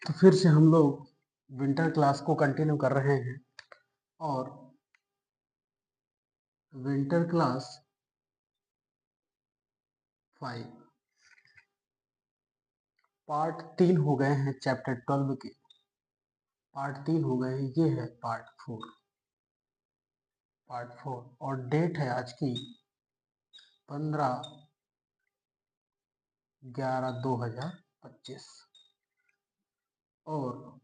तो फिर से हम लोग विंटर क्लास को कंटिन्यू कर रहे हैं और विंटर क्लास 5 पार्ट 3 हो गए हैं चैप्टर 12 के। पार्ट 3 हो गए हैं, ये है पार्ट 4 और डेट है आज की 15/11/2025 और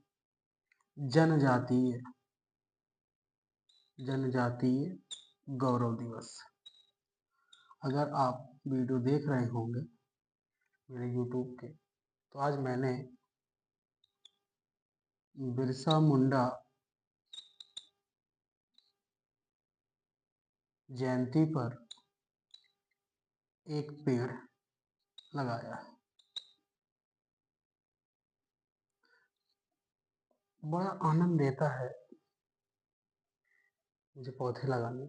जनजातीय गौरव दिवस। अगर आप वीडियो देख रहे होंगे मेरे YouTube के, तो आज मैंने बिरसा मुंडा जयंती पर एक पेड़ लगाया। बड़ा आनंद देता है मुझे पौधे लगाने।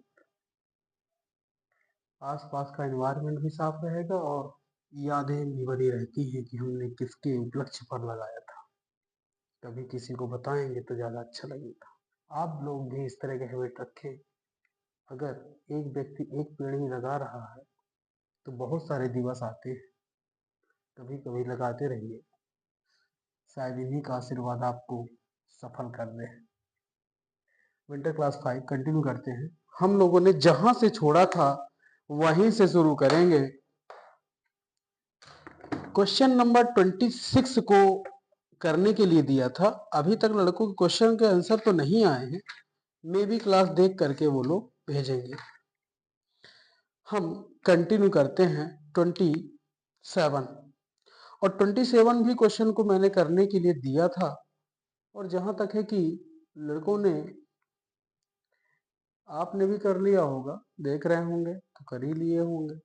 आसपास का एनवायरनमेंट भी साफ रहेगा और यादें भी बनी रहती हैं कि हमने किसके उपलक्ष्य पर लगाया था। कभी किसी को बताएंगे तो ज़्यादा अच्छा लगेगा। आप लोग भी इस तरह के हैबिट रखें। अगर एक व्यक्ति एक पेड़ ही लगा रहा है तो बहुत सारे दिवस आते हैं, कभी कभी लगाते रहिए, शायद इन्हीं का आशीर्वाद आपको सफल कर दे। विंटर क्लास 5 कंटिन्यू करते हैं। हम लोगों ने जहां से छोड़ा था वहीं से शुरू करेंगे। क्वेश्चन नंबर 26 को करने के लिए दिया था। अभी तक लड़कों के क्वेश्चन के आंसर तो नहीं आए हैं, मे भी क्लास देख करके वो लोग भेजेंगे। हम कंटिन्यू करते हैं 27 और 27 भी क्वेश्चन को मैंने करने के लिए दिया था और जहां तक है कि लड़कों ने, आपने भी कर लिया होगा, देख रहे होंगे तो कर ही लिए होंगे।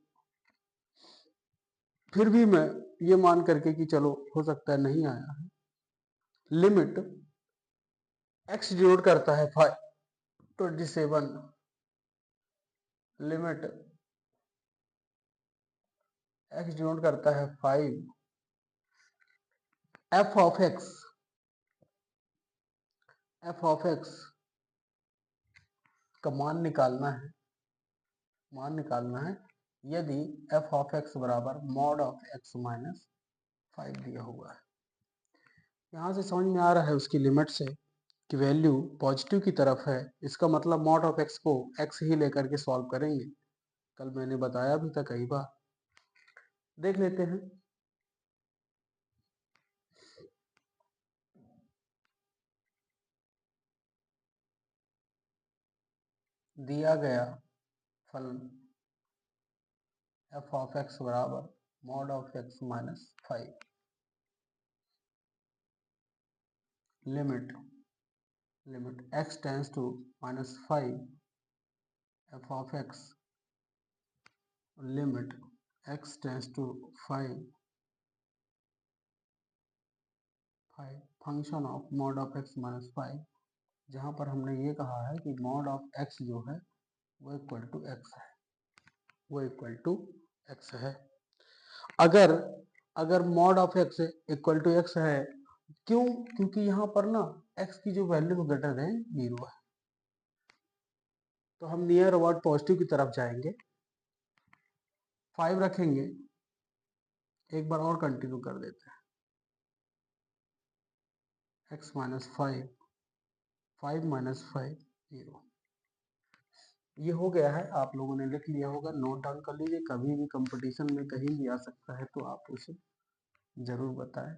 फिर भी मैं ये मान करके कि चलो हो सकता है नहीं आया है। लिमिट x डिनोट करता है 27, लिमिट x डिनोट करता है 5, f ऑफ x का मान निकालना है। यदि f ऑफ x बराबर मॉड ऑफ x माइनस 5 दिया हुआ है। यहाँ से समझ में आ रहा है उसकी लिमिट से कि वैल्यू पॉजिटिव की तरफ है। इसका मतलब मॉड ऑफ x को x ही लेकर के सॉल्व करेंगे। कल मैंने बताया भी था कई बार, देख लेते हैं। दिया गया फलन f ऑफ x बराबर mod of x minus 5, limit x tends to minus 5 f of x, limit x tends to 5 function of mod of x minus 5, जहाँ पर हमने ये कहा है कि मॉड ऑफ x जो है वो इक्वल टू x है। अगर mod of x equal to x है, क्यों? क्योंकि यहाँ पर ना x की जो वैल्यू ग्रेटर देन 0 है, तो हम नियर अबाउट पॉजिटिव की तरफ जाएंगे, 5 रखेंगे। एक बार और कंटिन्यू कर देते हैं। x माइनस 5 माइनस 5 0, ये हो गया है। आप लोगों ने लिख लिया होगा, नोट डाउन कर लीजिए। कभी भी कंपटीशन में कहीं भी आ सकता है तो आप उसे जरूर बताएं।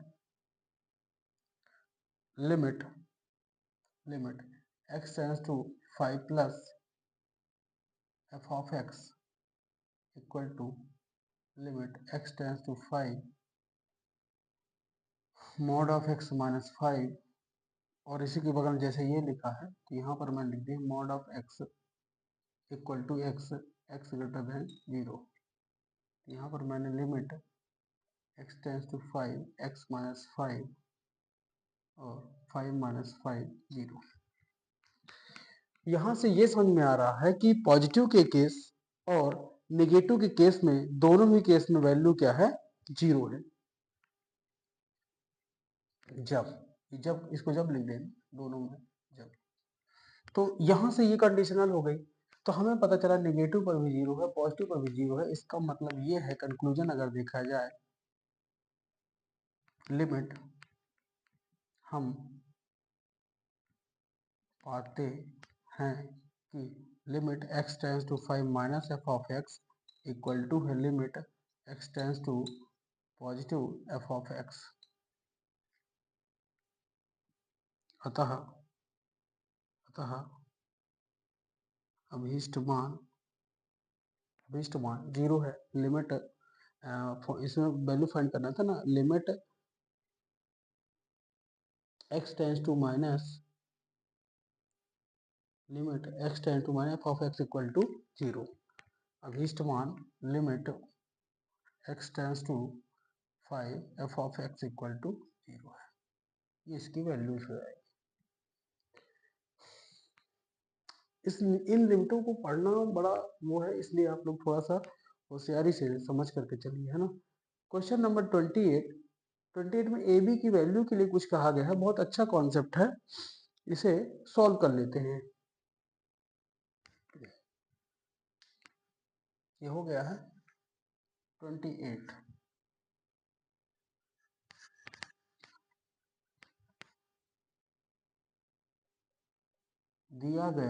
Limit x tends to 5 plus f of x equal to limit x tends to 5 mod of x minus 5, और इसी के बगल जैसे ये लिखा है तो यहाँ पर मैं लिख दी mod of x equal to x greater than 0। यहाँ पर मैंने limit x tends to 5 x minus 5 और 5 माइनस 5 0। यहाँ से ये समझ में आ रहा है कि पॉजिटिव के केस और नेगेटिव के केस में, दोनों ही केस में वैल्यू क्या है? 0 है। जब जब इसको जब लिख दें दोनों में जब, तो यहाँ से ये कंडीशनल हो गई। तो हमें पता चला नेगेटिव पर भी जीरो है, पॉजिटिव पर भी जीरो है। इसका मतलब ये है, कंक्लूजन अगर देखा जाए, लिमिट हम पाते हैं कि limit x tends to 5 minus F of x equal to है limit x tends to positive F of X. अतः अतः अभीष्ट मान जीरो है। लिमिट इसमें वैल्यू फाइंड करना था ना, limit x tends to minus limit x tends to minus F of x equal to zero. अभीष्ट मान limit x tends to 5 F of x equal to zero है। ये इसकी वैल्यूज हो जाएगी। इन लिमिटों को पढ़ना बड़ा वो है, इसलिए आप लोग थोड़ा सा होशियारी से समझ करके चलिए, है ना। क्वेश्चन नंबर 28 में ए बी की वैल्यू के लिए कुछ कहा गया है। बहुत अच्छा कॉन्सेप्ट है, इसे सॉल्व कर लेते हैं। ये हो गया है 28। दिया है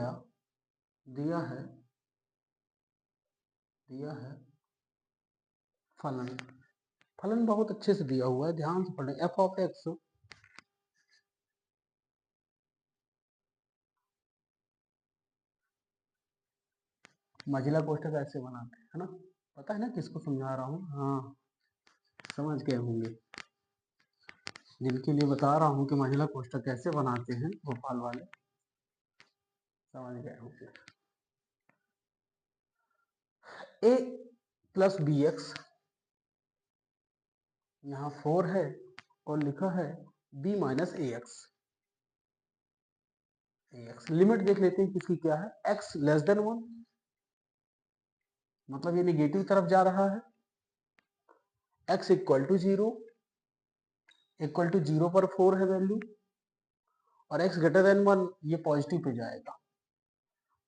फलन बहुत अच्छे से दिया हुआ है, ध्यान से पढ़ें। एफ ऑफ एक्स मझिला कोष्ठक ऐसे बनाते हैं, है ना। पता है ना किसको समझा रहा हूँ? हाँ, समझ गए होंगे। जिनके लिए बता रहा हूँ कि महिला कोष्ठक कैसे बनाते हैं, भोपाल वाले समझ गए होंगे। ए प्लस बी एक्स, यहाँ 4 है और लिखा है b minus A x. Limit देख लेते हैं किसकी क्या है, x लेस देन 1, मतलब ये निगेटिव तरफ जा रहा है। x इक्वल टू जीरो पर 4 है वैल्यू, और x ग्रेटर देन 1 ये पॉजिटिव पे जाएगा।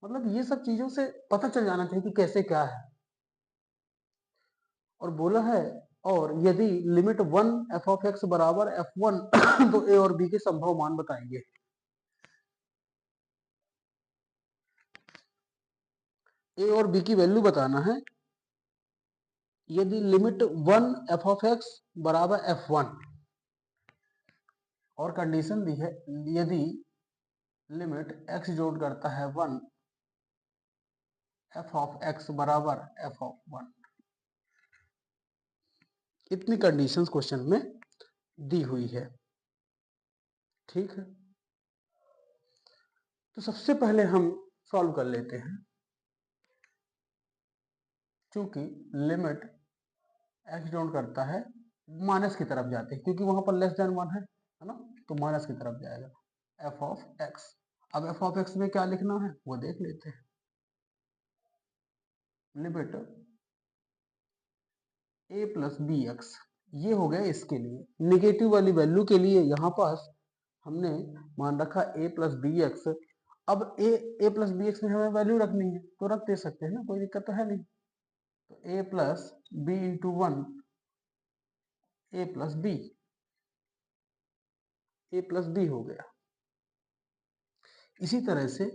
मतलब ये सब चीजों से पता चल जाना चाहिए कि कैसे क्या है। और बोला है, और यदि लिमिट 1 एफ ऑफ एक्स बराबर f1 तो a और b के संभव मान बताएंगे। a और b की वैल्यू बताना है। यदि लिमिट 1 एफ ऑफ एक्स बराबर f1, और कंडीशन दी है यदि लिमिट x जोड़ करता है 1 एफ ऑफ एक्स बराबर एफ ऑफ 1। इतनी कंडीशंस क्वेश्चन में दी हुई है, ठीक है। तो सबसे पहले हम सॉल्व कर लेते हैं। चूंकि लिमिट x जोड़ करता है माइनस की तरफ जाते हैं, क्योंकि वहां पर लेस देन 1 है ना, तो माइनस की तरफ जाएगा एफ ऑफ एक्स। अब एफ ऑफ एक्स में क्या लिखना है वो देख लेते हैं। Limit a plus B X, ये हो गया इसके लिए। निगेटिव वाली वैल्यू के लिए यहाँ पास हमने मान रखा a प्लस बी एक्स। अब a प्लस बी एक्स में हमें वैल्यू रखनी है तो रख दे सकते हैं ना, कोई दिक्कत तो है नहीं। तो a plus B into 1 a plus B हो गया। इसी तरह से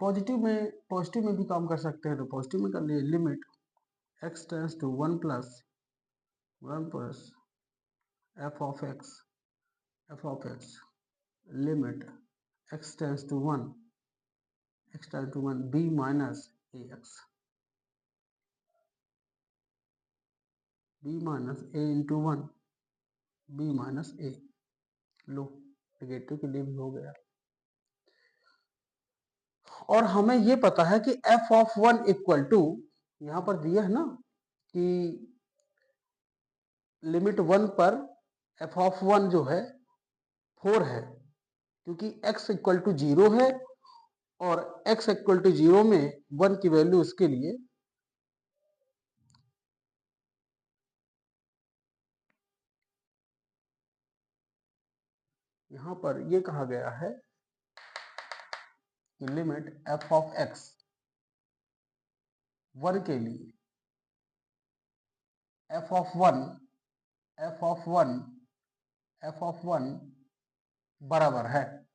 पॉजिटिव में भी काम कर सकते हैं, तो पॉजिटिव में कर लिए। Limit x tends to 1 plus F of x limit x tends to 1 b minus A X, b minus A into 1 b minus A. लो, नेगेटिव के लिए भी हो गया। और हमें ये पता है कि f ऑफ 1 इक्वल टू, यहां पर दिया है ना कि लिमिट 1 पर f ऑफ 1 जो है 4 है, क्योंकि x इक्वल टू 0 है और x इक्वल टू 0 में 1 की वैल्यू उसके लिए यहाँ पर ये कहा गया है कि लिमिट f ऑफ x 1 के लिए f of 1 f of 1 f of 1 बराबर है,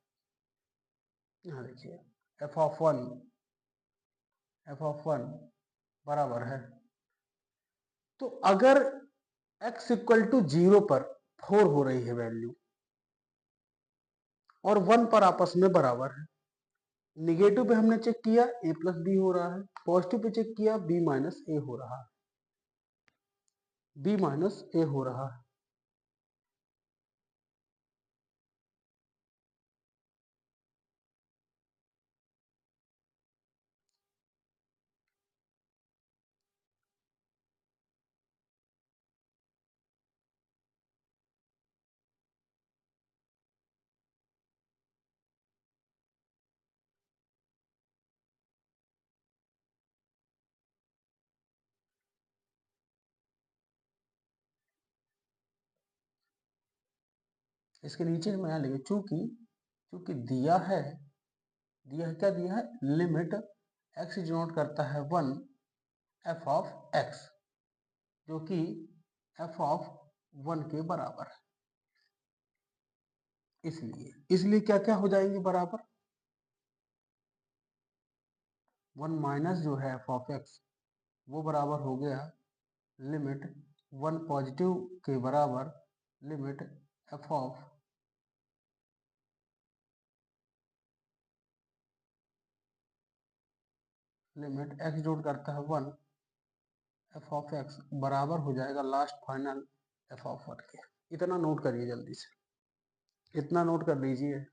यहाँ देखिए f ऑफ 1 बराबर है। तो अगर x इक्वल टू 0 पर 4 हो रही है वैल्यू और 1 पर आपस में बराबर है, निगेटिव पे हमने चेक किया a प्लस बी हो रहा है, पॉजिटिव पे चेक किया b माइनस ए हो रहा है, b माइनस ए हो रहा है। इसके नीचे में यहाँ लिखे चूंकि चूंकि दिया है क्या दिया है, लिमिट x डिनोट करता है 1 f ऑफ x, जो कि f ऑफ 1 के बराबर है। इसलिए क्या क्या हो जाएंगे बराबर, 1 माइनस जो है f ऑफ x वो बराबर हो गया लिमिट 1 पॉजिटिव के बराबर limit f of limit x जोड़ करता है 1 f ऑफ x बराबर हो जाएगा लास्ट फाइनल f ऑफ 1 के। इतना नोट करिए जल्दी से, इतना नोट कर लीजिए।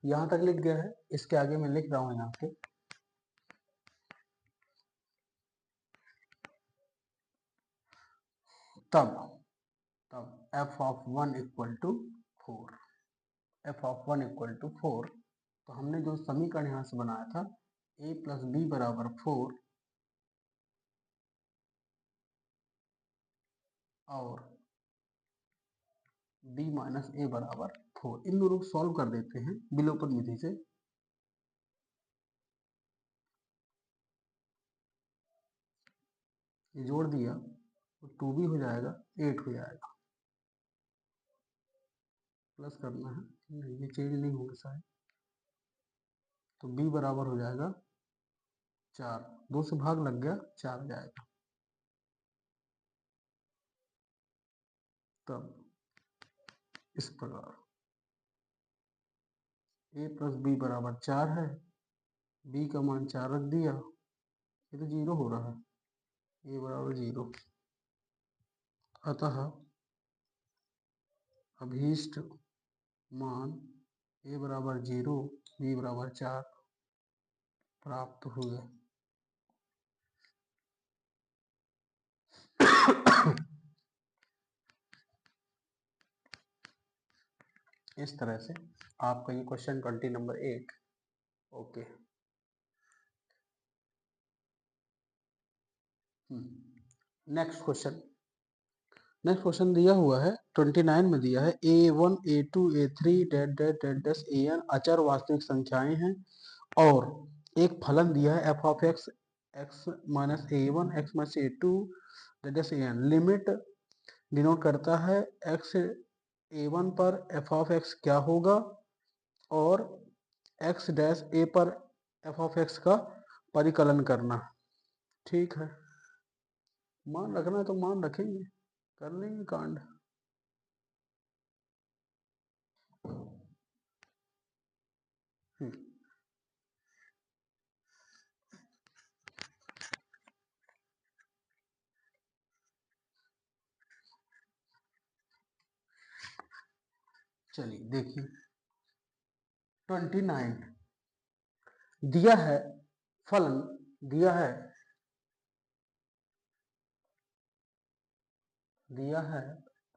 यहाँ तक लिख गया है, इसके आगे मैं लिख रहा हूँ यहाँ पे तब तब f of 1 equal to 4, f of 1 equal to 4। तो हमने जो समीकरण यहाँ से बनाया था a प्लस बी बराबर 4 और b माइनस ए बराबर 4, इन दोनों को सॉल्व कर देते हैं विलोपन विधि से। ये जोड़ दिया तो 2b हो जाएगा 8 हो जाएगा, प्लस करना है नहीं, ये चेंज नहीं होगा शायद, तो b बराबर हो जाएगा 4, 2 से भाग लग गया 4 जाएगा। तब इस प्रकार a प्लस बी बराबर 4 है, b का मान 4 रख दिया, ये तो 0 हो रहा है, a बराबर 0। अतः अभीष्ट मान a बराबर 0 b बराबर 4 प्राप्त हुए। इस तरह से आपका ये question 20 number 1 okay. Next question दिया हुआ है 29 में दिया है a1 a2 a3 dot dot dot dot an अचर वास्तविक संख्याएं हैं और एक फलन दिया है f of x x minus a1 x minus a2 dot dot an। Limit denote करता है x a1 पर f ऑफ x क्या होगा और x डैश a पर f ऑफ x का परिकलन करना। ठीक है, मान रखना है तो मान रखेंगे, कर लेंगे कांड। चलिए देखिए 29 दिया है फलन, दिया है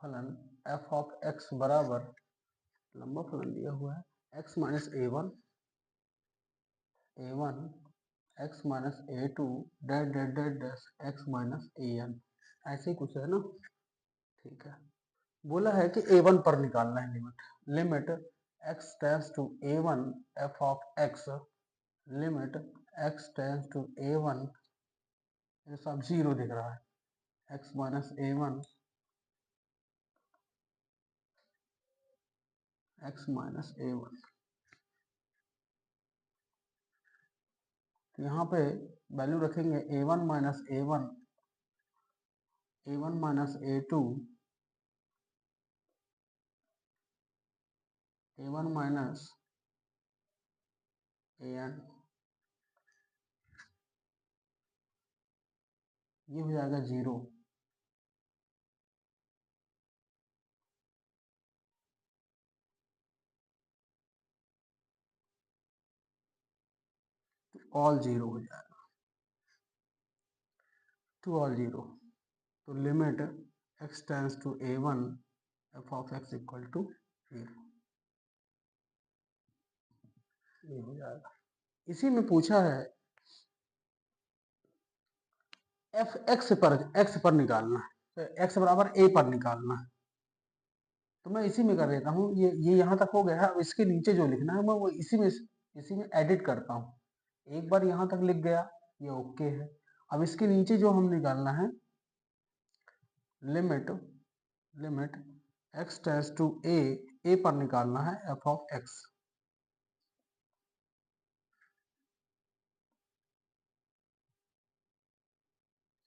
फलन f ऑफ x बराबर, लंबा फलन दिया हुआ है x minus a1 x minus a2 dot dot dot dot x minus an, ऐसे ही कुछ है ना। ठीक है, बोला है कि a1 पर निकालना है limit. Limit x tends to a1 f of x, limit x tends to a1, ये सब जीरो दिख रहा है, x minus a1, x minus a1। तो यहाँ पे वैल्यू रखेंगे a1 minus a1, a1 minus a2, a1 minus an, ये हो जाएगा जीरो। ऑल जीरो हो जाएगा, टू ऑल जीरो। तो limit x tends to a1 f of x equal to zero, ये हो जाएगा। इसी में पूछा है f x पर निकालना है, तो x बराबर a पर निकालना है। तो मैं इसी में कर देता हूँ, ये यहाँ तक हो गया है। अब इसके नीचे जो लिखना है मैं वो इसी में एडिट करता हूँ। एक बार यहाँ तक लिख गया, ये ओके है। अब इसके नीचे जो हम निकालना है, limit limit x tends to a पर निकालना है f of x।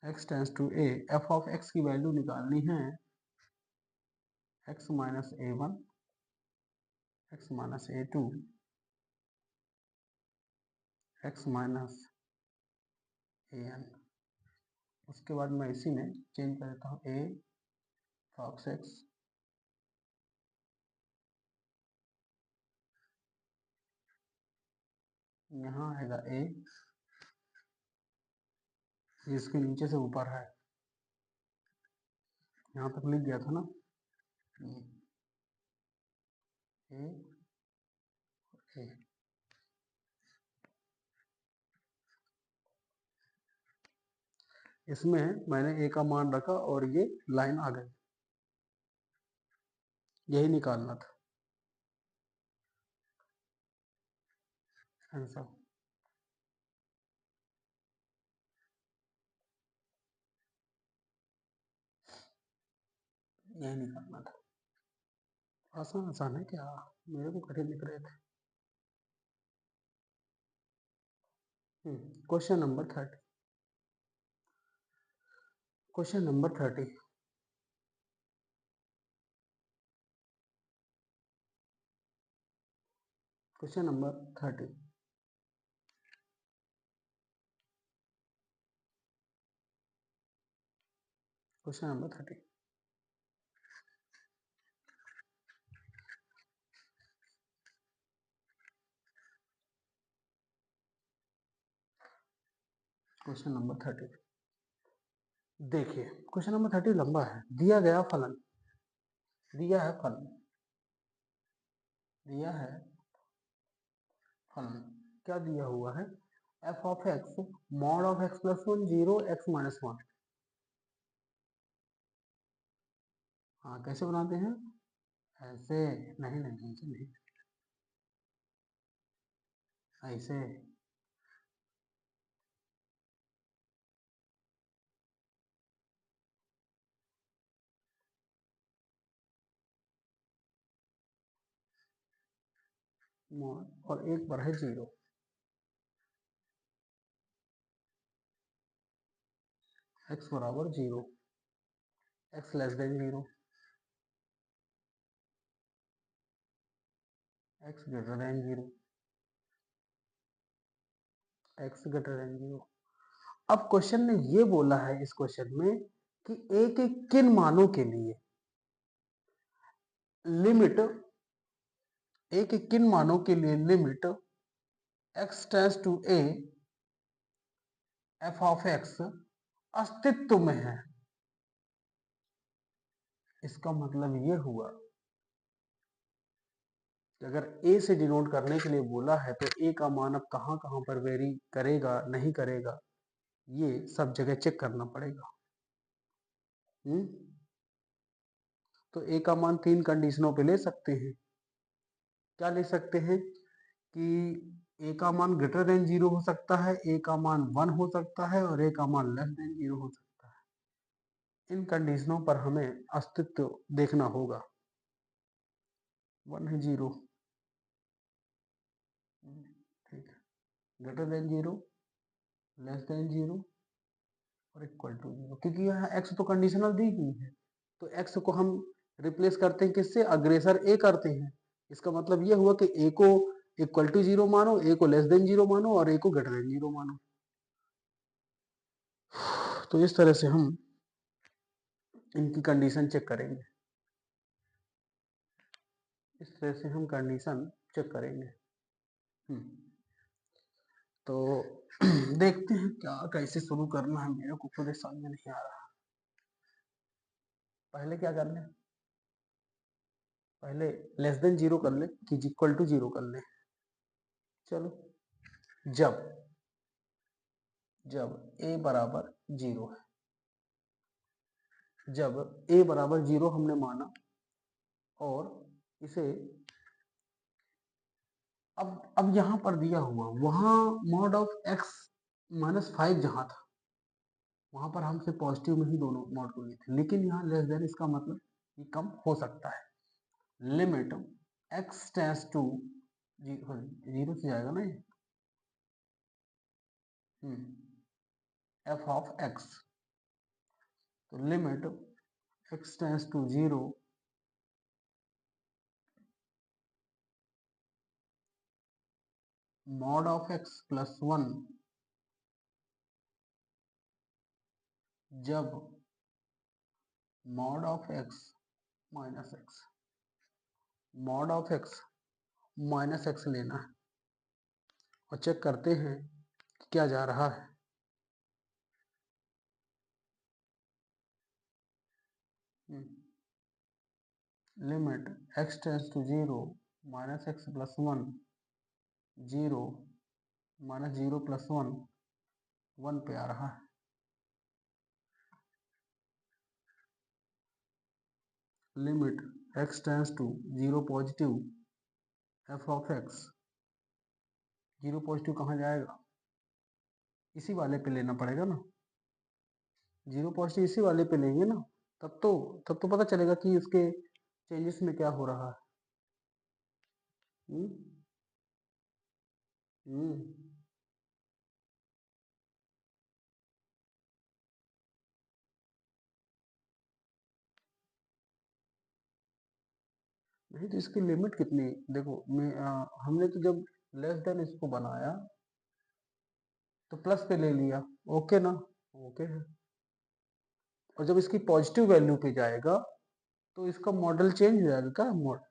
x tends to a, f of x की वैल्यू निकालनी है x minus a1, x minus a2, x minus an। उसके बाद मैं इसी में चेंज कर देता हूँ a cos x, यहाँ आएगा a, इसके नीचे से ऊपर है, यहाँ तक लिख गया था ना, a a। इसमें मैंने a का मान रखा और ये लाइन आ गई, यही निकालना था आंसर, यही निकालना था। आसान आसान है क्या, मेरे को कठिन लिख रहे थे। Question number 30, question number 30, question number 30, question number 30। Question number 30 देखिए, क्वेश्चन नंबर 30 लंबा है। दिया गया फलन, दिया है फलन, दिया है फलन, क्या दिया हुआ है, f of x mod of x plus one, zero x minus one. हाँ, कैसे बनाते हैं, ऐसे, नहीं नहीं ऐसे नहीं, ऐसे, मॉड और एक पर है जीरो, x बराबर zero, x less than zero, x greater than zero, x greater than zero. अब क्वेश्चन ने ये बोला है इस क्वेश्चन में कि a के किन मानों के लिए लिमिट, a के किन मानों के लिए limit x tends to a f of x अस्तित्व में है। इसका मतलब ये हुआ कि अगर a से डिनोट करने के लिए बोला है तो a का मान अब कहाँ कहाँ पर वेरी करेगा नहीं करेगा, ये सब जगह चेक करना पड़ेगा। तो ए का मान 3 कंडीशनों पे ले सकते हैं। क्या ले सकते हैं कि ए का मान ग्रेटर देन 0 हो सकता है, ए का मान 1 हो सकता है और ए का मान लेस देन 0 हो सकता है। इन कंडीशनों पर हमें अस्तित्व देखना होगा। 1 है 0, ठीक है, ग्रेटर देन 0, लेस देन 0 और इक्वल टू 0, क्योंकि यहाँ x तो कंडीशनल दी हुई है, तो x को हम रिप्लेस करते हैं किससे, अग्रेसर a करते हैं। इसका मतलब ये हुआ कि a को इक्वल टू 0 मानो, a को लेस देन 0 मानो और a को ग्रेटर देन 0 मानो। तो इस तरह से हम इनकी कंडीशन चेक करेंगे, इस तरह से हम कंडीशन चेक करेंगे। तो देखते हैं क्या कैसे शुरू करना है, मेरे को खुद समझ में नहीं आ रहा। पहले क्या कर लें, पहले लेस देन 0 कर ले कि इक्वल टू 0 कर ले। चलो, जब जब a बराबर 0 है, जब a बराबर 0 हमने माना और इसे अब यहां पर दिया हुआ, वहां मॉड ऑफ x -5 जहां था वहां पर हम सिर्फ पॉजिटिव में ही दोनों मॉड को लिए थे, लेकिन यहाँ लेस देन, इसका मतलब ये कम हो सकता है। लिमिट x टेंड्स टू 0 से जाएगा ना ये, f ऑफ x, तो limit x tends to 0 mod of x plus 1 जब mod of x minus X, mod of x minus X लेना है और चेक करते हैं कि क्या जा रहा है। Limit x tends to 0 minus X plus 1 0 minus 0 plus 1 1 पे आ रहा है। Limit x tends to 0 positive f of x, 0 positive कहाँ जाएगा, इसी वाले पे लेना पड़ेगा ना, 0 पॉजिटिव इसी वाले पे लेंगे ना, तब तो पता चलेगा कि उसके चेंजेस में क्या हो रहा है। हम्म हम्म नहीं तो इसकी लिमिट कितनी, देखो हमने तो जब लेस देन इसको बनाया तो प्लस पे ले लिया, ओके ना, ओके है। और जब इसकी पॉजिटिव वैल्यू पे जाएगा तो इसका मॉडल चेंज हो जाएगा, क्या मॉडल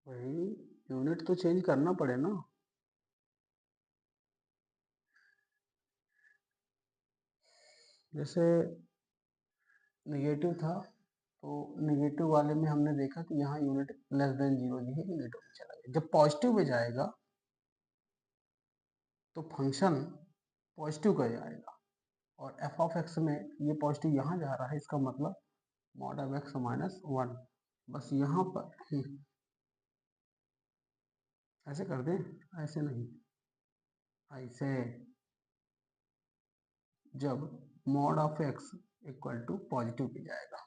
भाई यूनिट तो चेंज करना पड़े ना। जैसे निगेटिव था तो निगेटिव वाले में हमने देखा कि यहाँ यूनिट लेस देन 0 जी है, निगेटिव में चला गया। जब पॉजिटिव में जाएगा तो फंक्शन पॉजिटिव का जाएगा और एफ ऑफ एक्स में ये पॉजिटिव यहाँ जा रहा है, इसका मतलब मॉड ऑफ एक्स माइनस 1। बस यहाँ पर ऐसे कर दें, ऐसे नहीं, ऐसे, जब mod of x equal to positive पे जाएगा।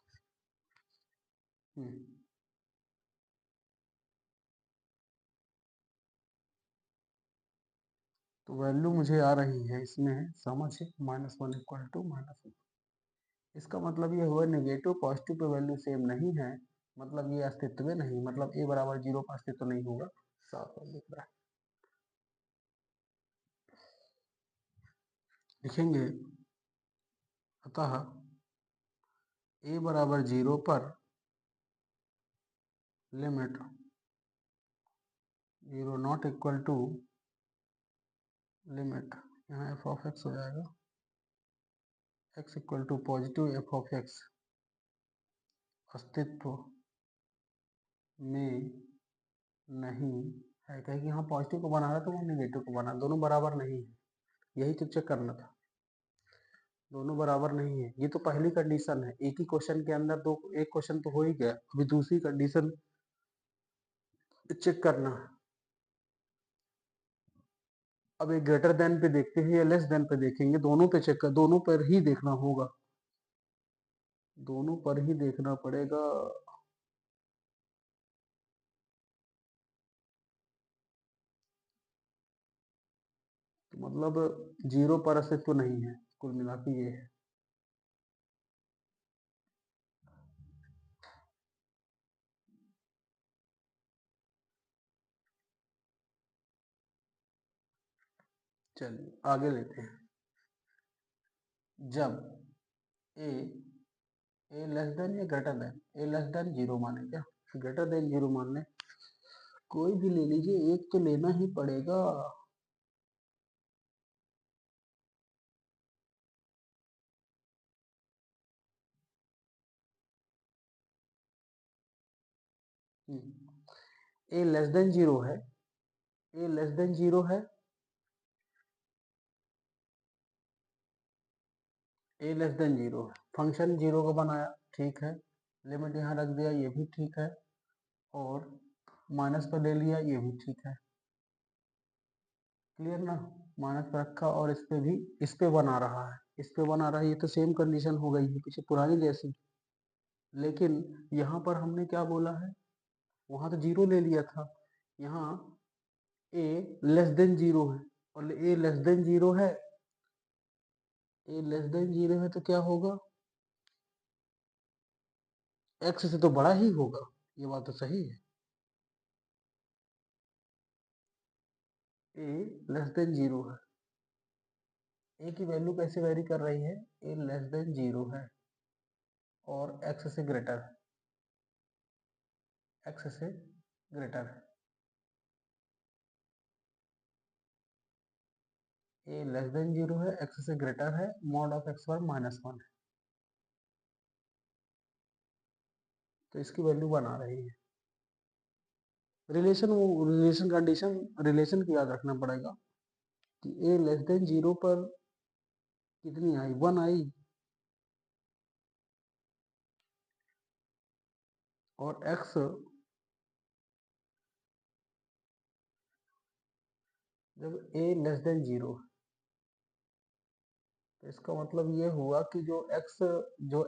तो वैल्यू मुझे आ रही है इसमें समझ, -1 इक्वल टू -1। इसका मतलब ये हुआ negative positive pay value same नहीं है, मतलब ये अस्तित्व में नहीं, मतलब a बराबर 0 का अस्तित्व नहीं होगा, साफ दिख रहा है। लिखेंगे अतः a बराबर 0 पर limit 0 not equal to limit, यहाँ f ऑफ x हो जाएगा x equal to positive F of x अस्तित्व में नहीं है। कहे कि हाँ पॉजिटिव को बना रहा तो वो निगेटिव को बना, दोनों बराबर नहीं है, यही तो चेक करना था। दोनों बराबर नहीं है, ये तो पहली कंडीशन है। एक ही क्वेश्चन के अंदर दो, एक क्वेश्चन तो हो ही गया, अभी दूसरी कंडीशन चेक करना है। अब एक ग्रेटर देन पे देखते हैं या लेस देन पे देखेंगे, दोनों पे चेक कर, दोनों पर ही देखना होगा, दोनों पर ही देखना पड़ेगा। तो मतलब जीरो पर अस्तित्व नहीं है, कुल मिला के ये है। चलिए आगे लेते हैं। जब ए लेस देन या ग्रेटर देन, ए लेस देन जीरो माने, क्या ग्रेटर देन जीरो मानने, कोई भी ले लीजिए, एक तो लेना ही पड़ेगा। ए लेस देन जीरो है, ए लेस देन जीरो है, ए लेस देन जीरो है, फंक्शन जीरो को बनाया, ठीक है, लिमिट यहाँ रख दिया, ये भी ठीक है, और माइनस पर ले लिया, ये भी ठीक है। क्लियर ना, माइनस पर रखा और इस पे भी, इस पे बना रहा है, इस पे बना रहा है, ये तो सेम कंडीशन हो गई है पीछे पुरानी जैसी। लेकिन यहाँ पर हमने क्या बोला है, वहां तो जीरो ले लिया था, यहाँ ए लेस देन जीरो है, और ए लेस देन जीरो है, ए लेस देन जीरो है तो क्या होगा, एक्स से तो बड़ा ही होगा, ये बात तो सही है। ए लेस देन जीरो है, ए की वैल्यू कैसे वेरी कर रही है, ए लेस देन जीरो है और एक्स से ग्रेटर है, एक्स से ग्रेटर है, ए लेस देन जीरो है, एक्स से ग्रेटर है, mod of x bar minus one है, तो इसकी वैल्यू बना रही है। रिलेशन, वो रिलेशन कंडीशन, रिलेशन की याद रखना पड़ेगा कि ए लेस देन जीरो पर कितनी आई, वन आई, और एक्स जब ए लेस देन जीरो, तो इसका मतलब ये हुआ कि जो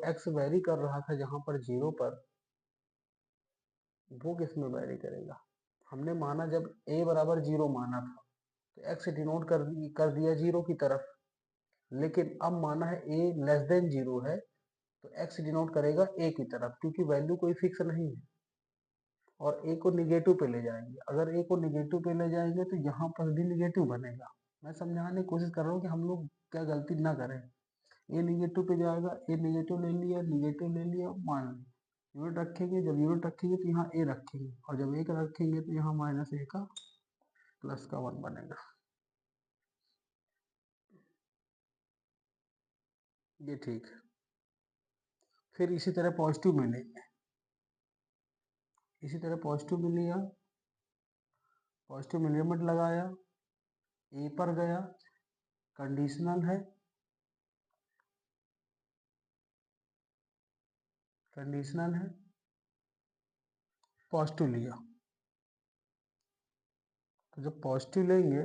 एक्स वेरी कर रहा था जहां पर जीरो पर, वो किस में वेरी करेगा। हमने माना जब ए बराबर जीरो माना था तो एक्स डिनोट कर दिया जीरो की तरफ, लेकिन अब माना है ए लेस देन जीरो है तो एक्स डिनोट करेगा ए की तरफ, क्योंकि वैल्यू कोई फिक्स नहीं है, और ए को निगेटिव पे ले जाएंगे। अगर ए को निगेटिव पे ले जाएंगे तो यहाँ पर भी निगेटिव बनेगा। मैं समझाने की कोशिश कर रहा हूँ कि हम लोग क्या गलती ना करें। ए निगेटिव पे जाएगा, ए निगेटिव ले लिया, निगेटिव ले लिया, मान यूनिट रखेंगे, जब यूनिट रखेंगे तो यहाँ ए रखेंगे, और जब एक रखेंगे तो यहाँ माइनस ए का प्लस का वन बनेगा। ये ठीक है। फिर इसी तरह पॉजिटिव में लेंगे, इसी तरह पॉजिटिव में लिया, पॉजिटिव में लिमिट लगाया, ए पर गया, कंडीशनल है, कंडीशनल है, पॉजिटिव लिया, तो जब पॉजिटिव लेंगे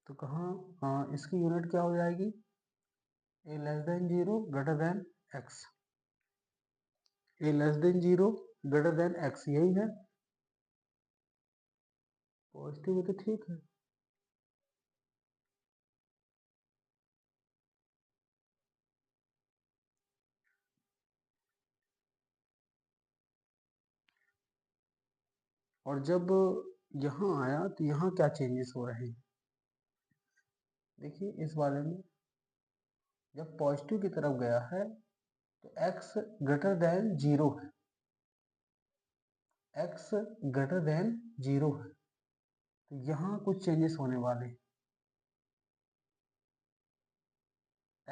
तो कहाँ, हाँ इसकी यूनिट क्या हो जाएगी, A less than zero greater than X, A less than zero greater than X, यही है, पॉजिटिव है तो ठीक है। और जब यहाँ आया तो यहाँ क्या चेंजेस हो रहे हैं, देखिए इस वाले में जब पॉजिटिव की तरफ गया है तो x ग्रेटर देन जीरो है, x ग्रेटर देन जीरो है, तो यहाँ कुछ चेंजेस होने वाले हैं।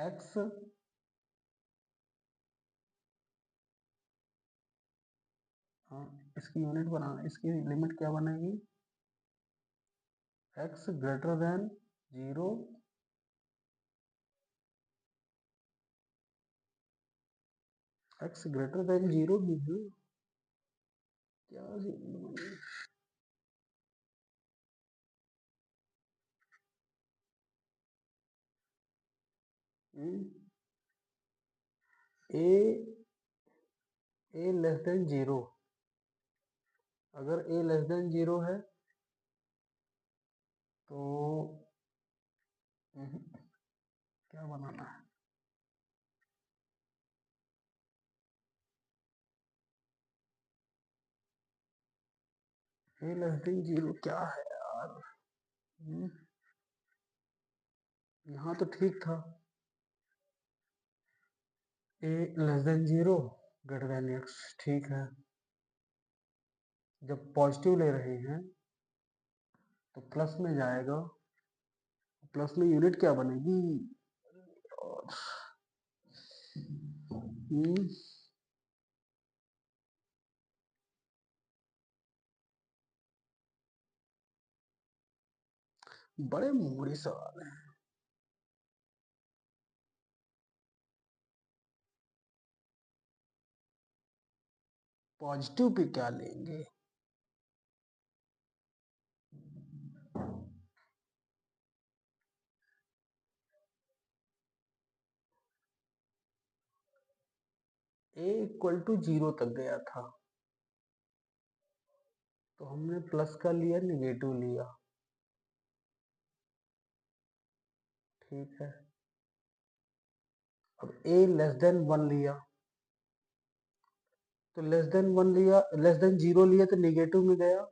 एक्स हाँ, इसकी यूनिट बनाना, इसकी लिमिट क्या बनेगी, x greater than 0, X greater than 0 भी है, क्या ए लेस देन 0, अगर ए लेस देन 0 है तो क्या बनाना है, ए लेस देन 0 क्या है यार, यहाँ तो ठीक था, A less than 0 greater than X, ठीक है, जब पॉजिटिव ले रहे हैं तो प्लस में जाएगा, प्लस में यूनिट क्या बनेगी, बड़े मोहरी सवाल है, पॉजिटिव पे क्या लेंगे, ए इक्वल टू 0 तक गया था तो हमने प्लस का लिया, निगेटिव लिया, ठीक है, अब ए लेस देन 1 लिया, तो लेस देन 1 लिया, लेस देन 0 लिया तो निगेटिव में गया,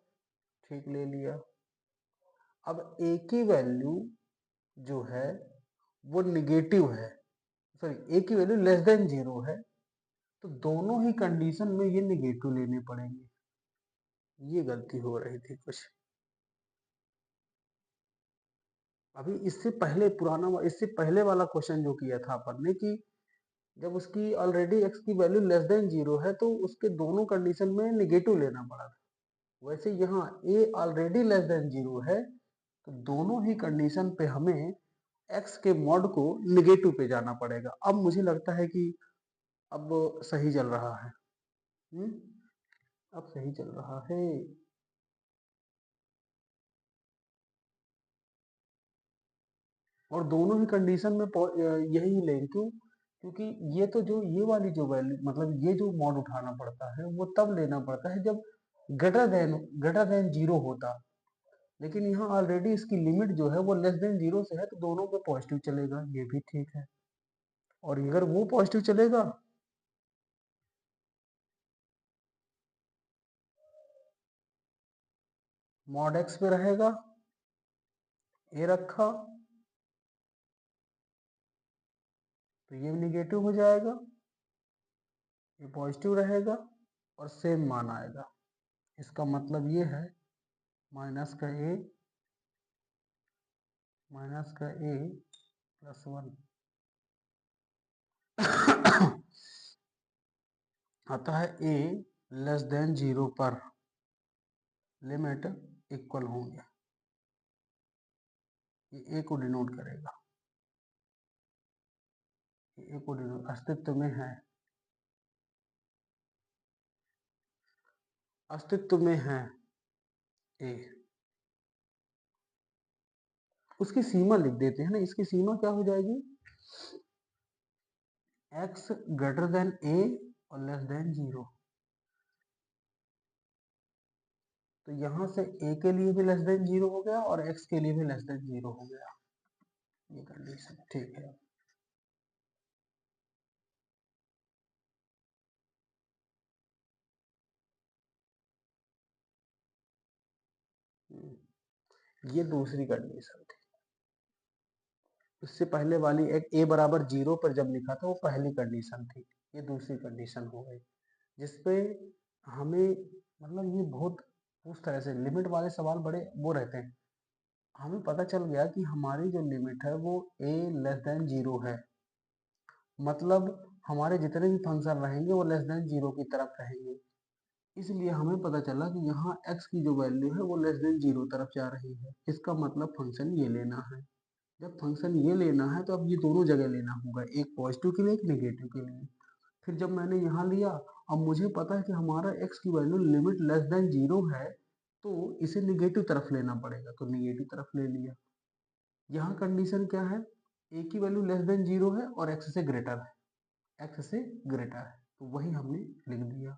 ठीक, ले लिया, अब ए की वैल्यू जो है वो निगेटिव है, सॉरी ए की वैल्यू लेस देन 0 है, तो दोनों ही कंडीशन में ये निगेटिव लेने पड़ेंगे, ये गलती हो रही थी कुछ, अभी इससे पहले इससे पहले वाला क्वेश्चन जो किया था अपन ने कि जब उसकी ऑलरेडी एक्स की वैल्यू लेस देन 0 है तो उसके दोनों कंडीशन में निगेटिव लेना पड़ा था, वैसे यहाँ ए ऑलरेडी लेस देन 0 है तो दोनों ही कंडीशन पे हमें एक्स के मॉड को निगेटिव पे जाना पड़ेगा, अब मुझे लगता है कि अब सही चल रहा है, हुँ? अब सही चल रहा है, और दोनों ही कंडीशन में यही लें, क्यों, क्योंकि ये तो जो ये वाली जो वैल्यू मतलब ये जो मॉड उठाना पड़ता है वो तब लेना पड़ता है जब ग्रेटर देन 0 होता, लेकिन यहाँ ऑलरेडी इसकी लिमिट जो है वो लेस देन 0 से है तो दोनों पे पॉजिटिव चलेगा, ये भी ठीक है, और अगर वो पॉजिटिव चलेगा मॉड एक्स पे रहेगा, ए रखा तो ये निगेटिव हो जाएगा, ये पॉजिटिव रहेगा और सेम मान आएगा, इसका मतलब ये है माइनस का ए प्लस 1 आता है ए लेस देन 0 पर लिमिट इक्वल होंगे, ये ए को डिनोट करेगा, ये ए को डिनोट अस्तित्व में है, अस्तित्व में है ए, उसकी सीमा लिख देते हैं ना, इसकी सीमा क्या हो जाएगी, एक्स ग्रेटर देन ए और लेस देन 0, तो यहां से ए के लिए भी लेस देन 0 हो गया और एक्स के लिए भी लेस देन 0 हो गया, ये कंडीशन ठीक है, ये दूसरी कंडीशन थी, उससे पहले वाली एक ए बराबर 0 पर जब लिखा था वो पहली कंडीशन थी, ये दूसरी कंडीशन हो गई, जिसपे हमें मतलब ये बहुत उस तरह से लिमिट वाले सवाल बड़े वो रहते हैं, हमें पता चल गया कि हमारी जो लिमिट है वो ए लेस देन 0 है, मतलब हमारे जितने भी फंक्शन रहेंगे वो लेस देन जीरो की तरफ रहेंगे। इसलिए हमें पता चला कि यहाँ x की जो वैल्यू है वो लेस देन जीरो तरफ जा रही है। इसका मतलब फंक्शन ये लेना है। जब फंक्शन ये लेना है तो अब ये दोनों जगह लेना होगा, एक पॉजिटिव के लिए एक नेगेटिव के लिए। फिर जब मैंने यहाँ लिया, अब मुझे पता है कि हमारा x की value limit less than zero है, तो इसे नेगेटिव तरफ लेना पड़ेगा, तो नेगेटिव तरफ ले लिया। यहाँ कंडीशन क्या है, a की वैल्यू लेस देन जीरो है और x से ग्रेटर है, x से ग्रेटर है, तो वही हमने लिख दिया।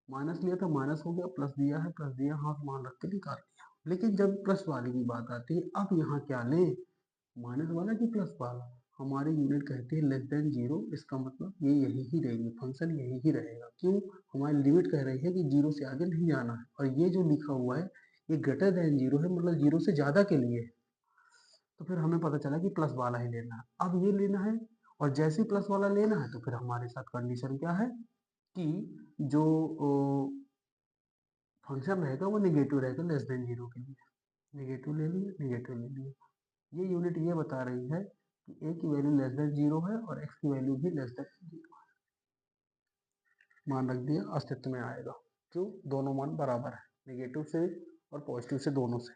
माइनस लिया था, माइनस हो गया, प्लस दिया है, प्लस दिया, हाथ मान रख के निकाल लिया। लेकिन जब प्लस वाले की बात आती है, अब यहाँ क्या लें, माइनस वाला कि प्लस वाला। हमारी यूनिट कहती है लेस देन जीरो, इसका मतलब ये यही ही रहेगी, फंक्शन यही ही रहेगा। क्यों, हमारी लिमिट कह रही है कि जीरो से आगे नहीं जाना है, और ये जो लिखा हुआ है ये ग्रेटर देन जीरो है, मतलब जीरो से ज्यादा के लिए है। तो फिर हमें पता चला कि प्लस वाला ही लेना है। अब ये लेना है, और जैसे ही प्लस वाला लेना है तो फिर हमारे साथ कंडीशन क्या है कि जो फंक्शन रहेगा वो निगेटिव रहेगा लेस देन जीरो के लिए। निगेटिव ले लिए, निगेटिव ले लिए। ये यूनिट ये बता रही है कि a की वैल्यू लेस देन जीरो है और x की वैल्यू भी लेस देन जीरो है। मान रख दिया, अस्तित्व में आएगा। क्यों, दोनों मान बराबर है, निगेटिव से और पॉजिटिव से, दोनों से।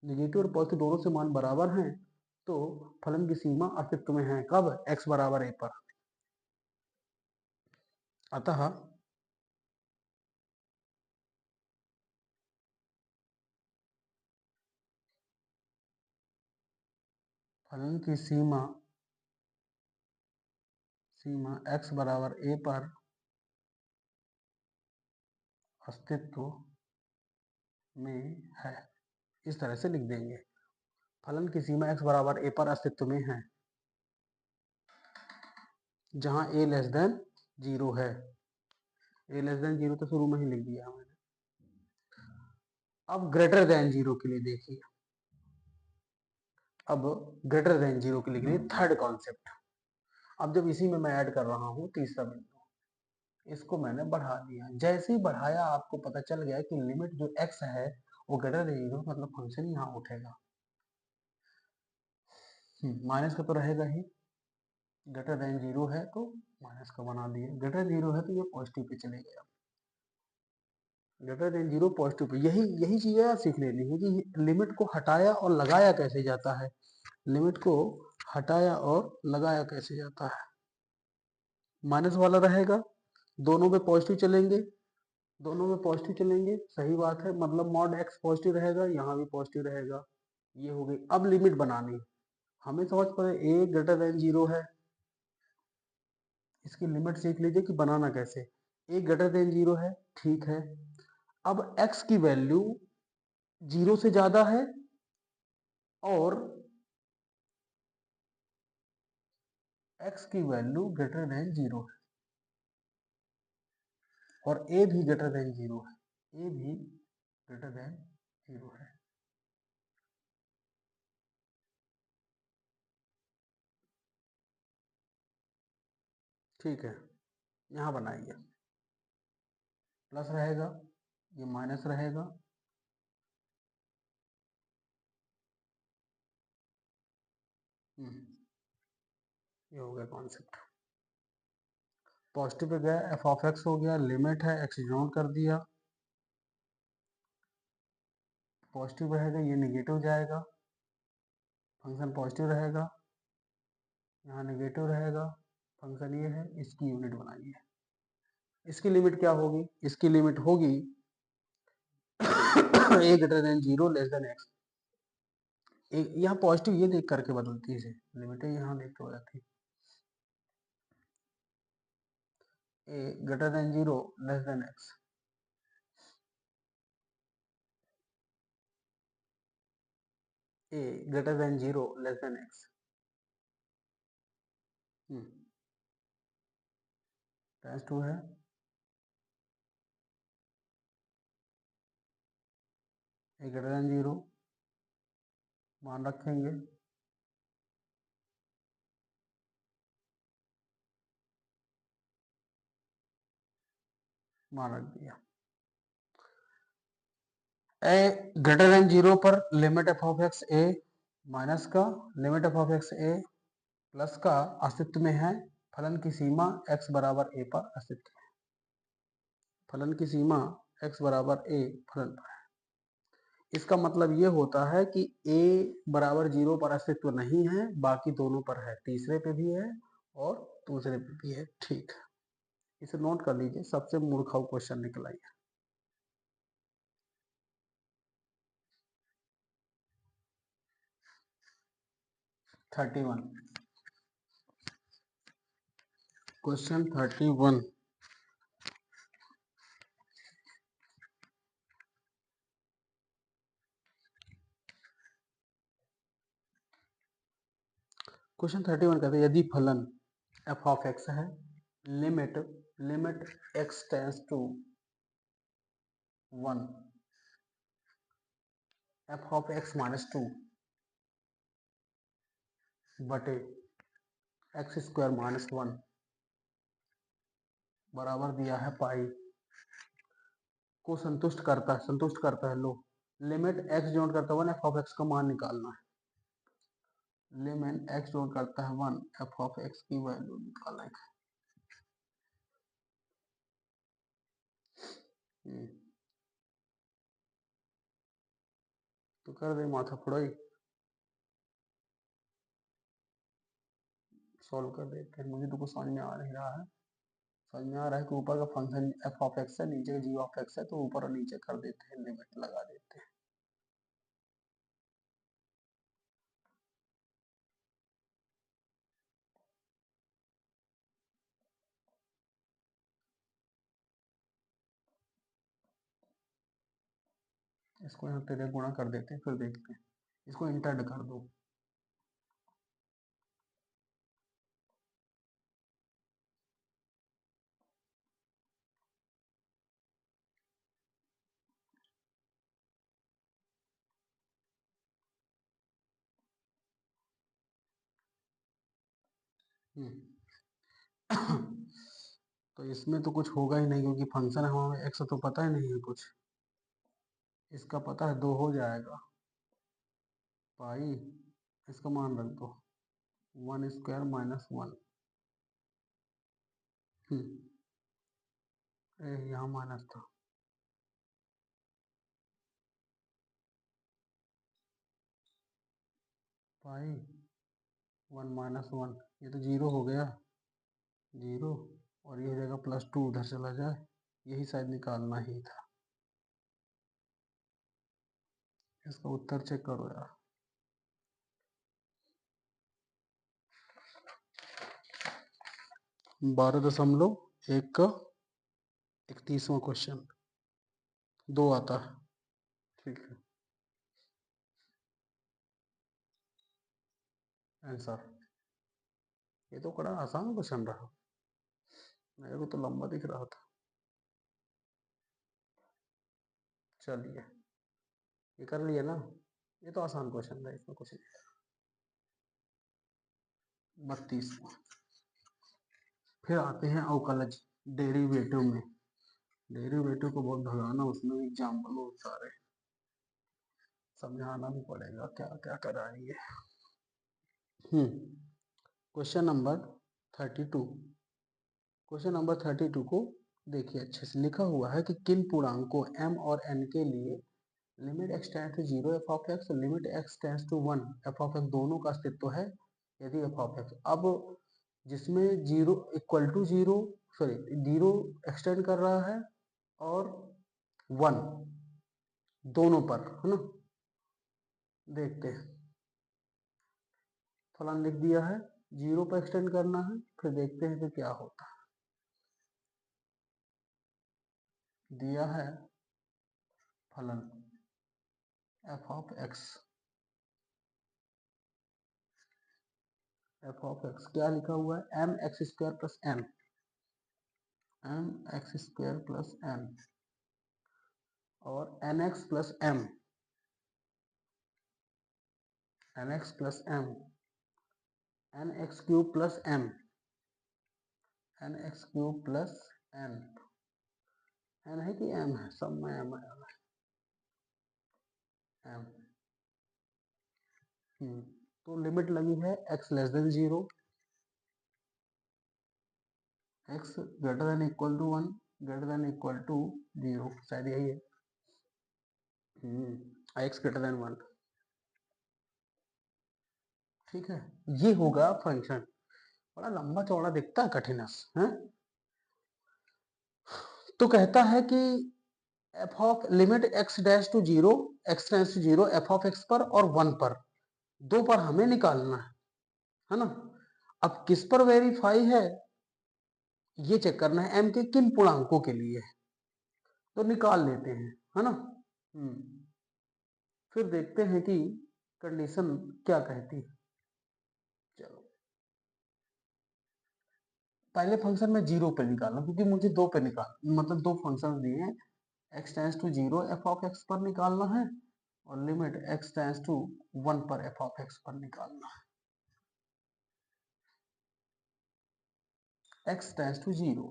निगेटिव और पॉजिटिव दोनों से मान बराबर हैं, तो फलन की सीमा अस्तित्व में है। कब, x बराबर a पर। अतः फलन की सीमा x बराबर a पर अस्तित्व में है। इस तरह से लिख देंगे, फलन की सीमा x बराबर a पर अस्तित्व में है, जहां a लेस देन जीरो है। a लेस देन जीरो तो शुरू में ही लिख दिया मैंने। अब ग्रेटर देन जीरो के लिए देखिए, अब ग्रेटर देन जीरो के लिए थर्ड कॉन्सेप्ट। अब जब इसी में मैं ऐड कर रहा हूं तीसरा बिंदु, इसको मैंने बढ़ा दिया। जैसे ही बढ़ाया आपको पता चल गया कि लिमिट जो x है वो ग्रेटर देन जीरो, मतलब फंक्शन यहाँ उठेगा। माइनस का तो रहेगा ही, ग्रेटर देन जीरो है तो माइनस का बना दिया, ग्रेटर जीरो है तो ये पॉजिटिव पे चले गया। Greater than zero positive pay, यही यही चीजें आप सीख लेनी है कि लिमिट को हटाया और लगाया कैसे जाता है। लिमिट को हटाया और लगाया कैसे जाता है। माइनस वाला रहेगा, दोनों में पॉजिटिव चलेंगे, दोनों में पॉजिटिव चलेंगे, सही बात है, मतलब मॉड एक्स पॉजिटिव रहेगा, यहाँ भी पॉजिटिव रहेगा। ये हो गई। अब लिमिट बनानी, हमें समझ पड़े ए ग्रेटर देन जीरो है, इसकी लिमिट सीख लीजिए कि बनाना कैसे। ए ग्रेटर देन जीरो है, ठीक है। अब x की वैल्यू जीरो से ज्यादा है और x की वैल्यू ग्रेटर देन जीरो है, और a भी ग्रेटर देन जीरो है, a भी ग्रेटर देन जीरो है। ठीक है, यहां बनाइए, प्लस रहेगा, ये माइनस रहेगा, ये हो गया कॉन्सेप्ट। पॉजिटिव पे गया, एफ ऑफ एक्स हो गया, लिमिट है, एक्स नोट कर दिया, पॉजिटिव रहेगा, ये निगेटिव जाएगा, फंक्शन पॉजिटिव रहेगा, यहाँ निगेटिव रहेगा, फंक्शन ये है, इसकी यूनिट बनाइए। इसकी लिमिट क्या होगी, इसकी लिमिट होगी A greater than zero less than X. यहाँ पॉजिटिव ये देख करके बदलती है, लिमिट यहाँ देख के बदलती है, A greater than zero less than X, A greater than zero less than X. Times two है, ए ग्रेटर देन जीरो, मान रखेंगे, मान रख दिया। ए ग्रेटर देन जीरो पर limit F of X A minus का, limit F of X A plus का अस्तित्व में है, फलन की सीमा x बराबर a पर अस्तित्व है। फलन की सीमा x बराबर a फलन पर है। इसका मतलब ये होता है कि a बराबर 0 पर अस्तित्व नहीं है, बाकी दोनों पर है, तीसरे पे भी है और दूसरे पे भी है। ठीक है, इसे नोट कर लीजिए, सबसे मूर्खाऊ क्वेश्चन निकला है। 31 क्वेश्चन 31 क्वेश्चन 31 कहते हैं यदि फलन f ऑफ x है, limit x tends to 1 f of x minus 2 बटे एक्स स्क्वायर माइनस 1 बराबर दिया है पाई को संतुष्ट करता है। लो, लिमिट x जोड़ करता है 1, f ऑफ x का मान निकालना है। लिमिट x जोड़ करता है 1, f ऑफ x की वैल्यू निकालना है। तो कर दे माथा फोड़ाई, सॉल्व कर देते हैं। मुझे तो कुछ समझ में आ नहीं रहा है। समझ में आ रहा है कि ऊपर का फंक्शन f ऑफ x है, नीचे का g ऑफ x है, तो ऊपर और नीचे कर देते हैं, लिमिट लगा देते हैं। इसको यहाँ तेरे गुणा कर देते हैं, फिर देखते हैं। इसको इंटर कर दो। तो इसमें तो कुछ होगा ही नहीं, क्योंकि फंक्शन हमें x तो पता ही नहीं है कुछ। इसका पता है 2 हो जाएगा पाई, इसका मान रख दो 1 स्क्वायर माइनस 1। यहाँ माइनस था, पाई 1 माइनस 1, ये तो 0 हो गया, 0, और ये हो जाएगा +2, उधर चला जाए, यही शायद निकालना ही था। इसका उत्तर चेक करो यार। 12.1 का 31वां क्वेश्चन 2 आता है। ठीक है, आंसर। ये तो बड़ा आसान क्वेश्चन रहा, मेरे को तो लंबा दिख रहा था। चलिए, ये कर लिया ना, ये तो आसान क्वेश्चन था, इसमें कुछ नहीं। 32 फिर आते हैं अवकलज डेरिवेटिव में। डेरिवेटिव को बहुत भगाना, उसमें भी एग्जाम्पल बहुत सारे, समझाना भी पड़ेगा क्या क्या कराएंगे। Question number 32। क्वेश्चन नंबर 32 को देखिए, अच्छे से लिखा हुआ है कि किन पूर्णांकों m और n के लिए limit x tends to 0 f of x, limit x tends to 1 f of x दोनों का अस्तित्व है। यदि f ऑफ x, अब जिसमें 0 इक्वल टू 0, सॉरी 0 एक्सटेंड कर रहा है और 1 दोनों पर, है ना। देखते हैं, फलन लिख दिया है, 0 पर एक्सटेंड करना है, फिर देखते हैं फिर क्या होता है। दिया है फलन f of x, f of x क्या लिखा हुआ है, m x square plus n, m x square plus n और n x plus m, n x plus m, n x cube plus m, n x cube plus n, n है कि m है, सब में m है, m। तो limit लगी है x less than 0, X greater than equal to 1 greater than equal to 0, शायद यही है। एक्स ग्रेटर देन 1, ठीक है। ये होगा फंक्शन। बड़ा लंबा चौड़ा दिखता है, कठिनस है। तो कहता है कि F of limit X dash to zero, X tends to zero, F of X पर और 1 पर, दो पर हमें निकालना है ना। अब किस पर वेरीफाई है ये चेक करना है, एम के किन पूर्णांकों के लिए, तो निकाल लेते हैं, है ना। फिर देखते हैं कि कंडीशन क्या कहती है। चलो पहले फंक्शन में जीरो पे निकालना, क्योंकि मुझे दो पे निकाल मतलब दो फंक्शन दिए हैं, X tends to zero F of X पर निकालना है और लिमिट एक्स टेंस टू 1 पर एफ ऑफ एक्स पर निकालना है। X tends to zero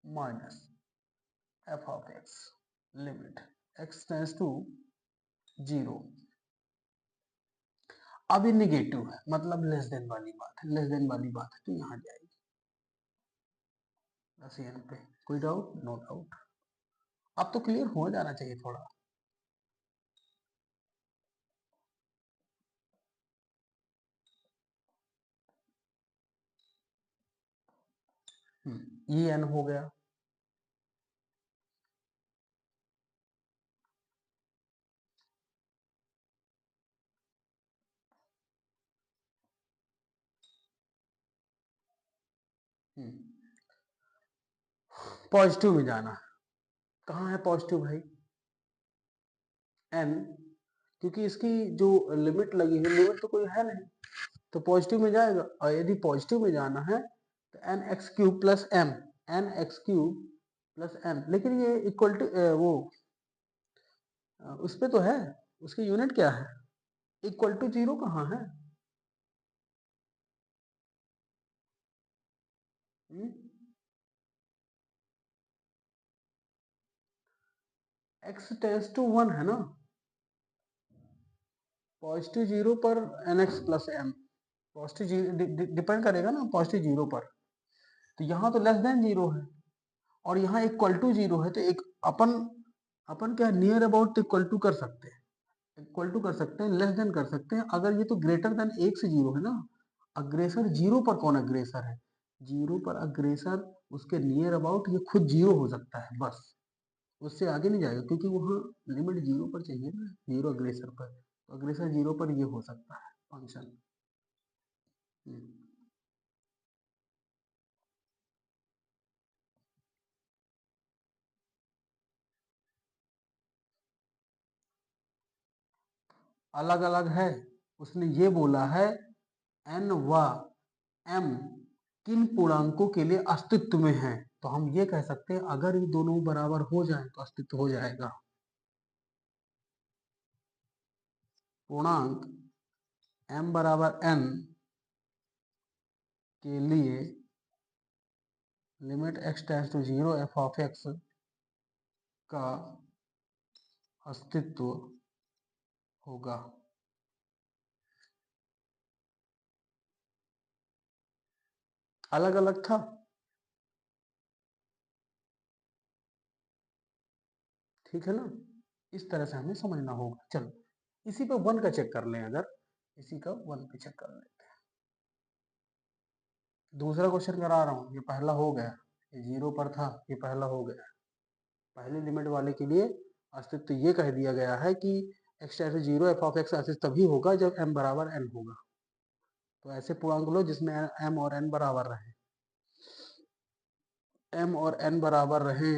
minus F of x limit x tends to zero. अब ये निगेटिव है, मतलब लेस देन वाली बात है, लेस देन वाली बात है तो यहाँ जाएगी बस एन पे। कोई डाउट? No doubt. अब तो क्लियर हो जाना चाहिए थोड़ा। ये एन हो गया। पॉजिटिव में जाना, कहाँ है पॉजिटिव भाई? एन, क्योंकि इसकी जो लिमिट लगी है, लिमिट तो कोई है नहीं, तो पॉजिटिव में जाएगा। और यदि पॉजिटिव में जाना है तो n x cube plus m, n x cube plus m, लेकिन ये इक्वल टू वो उस पे तो है, उसकी यूनिट क्या है? इक्वल टू जीरो कहाँ है? एक्स टेंस टू 1 है ना, पॉजिटिव जीरो पर n x plus m, positive depend करेगा ना पॉजिटिव जीरो पर, तो यहाँ तो लेस देन जीरो है और यहाँ इक्वल टू जीरो है, तो एक अपन अपन क्या नियर अबाउट इक्वल टू कर सकते हैं, इक्वल टू कर सकते हैं, लेस देन कर सकते हैं। अगर ये तो ग्रेटर देन एक से जीरो है ना, अग्रेसर जीरो पर कौन अग्रेसर है? जीरो पर अग्रेसर उसके नियर अबाउट ये खुद जीरो हो सकता है बस, उससे आगे नहीं जाएगा, क्योंकि वहाँ लिमिट जीरो पर चाहिए ना, जीरो अग्रेसर पर, तो अग्रेसर जीरो पर ये हो सकता है फंक्शन। अलग अलग है, उसने ये बोला है एन व एम किन पूर्णांकों के लिए अस्तित्व में है, तो हम ये कह सकते हैं अगर ये दोनों बराबर हो जाए तो अस्तित्व हो जाएगा। पूर्णांक m बराबर n के लिए limit x tends to zero F of x का अस्तित्व होगा। अलग अलग था, ठीक है ना, इस तरह से हमें समझना होगा। चलो इसी पे वन का चेक कर लें, अगर इसी का वन पे चेक कर लेते हैं। दूसरा क्वेश्चन करा रहा हूँ, ये पहला हो गया, ये जीरो पर था, ये पहला हो गया। पहली लिमिट वाले के लिए अस्तित्व ये कह दिया गया है कि x tends to zero F of x अस्तित्व तभी होगा जब m बराबर n होगा। तो ऐसे पूर्णांक लो जिसमें m और n बराबर रहे, m और n बराबर रहे।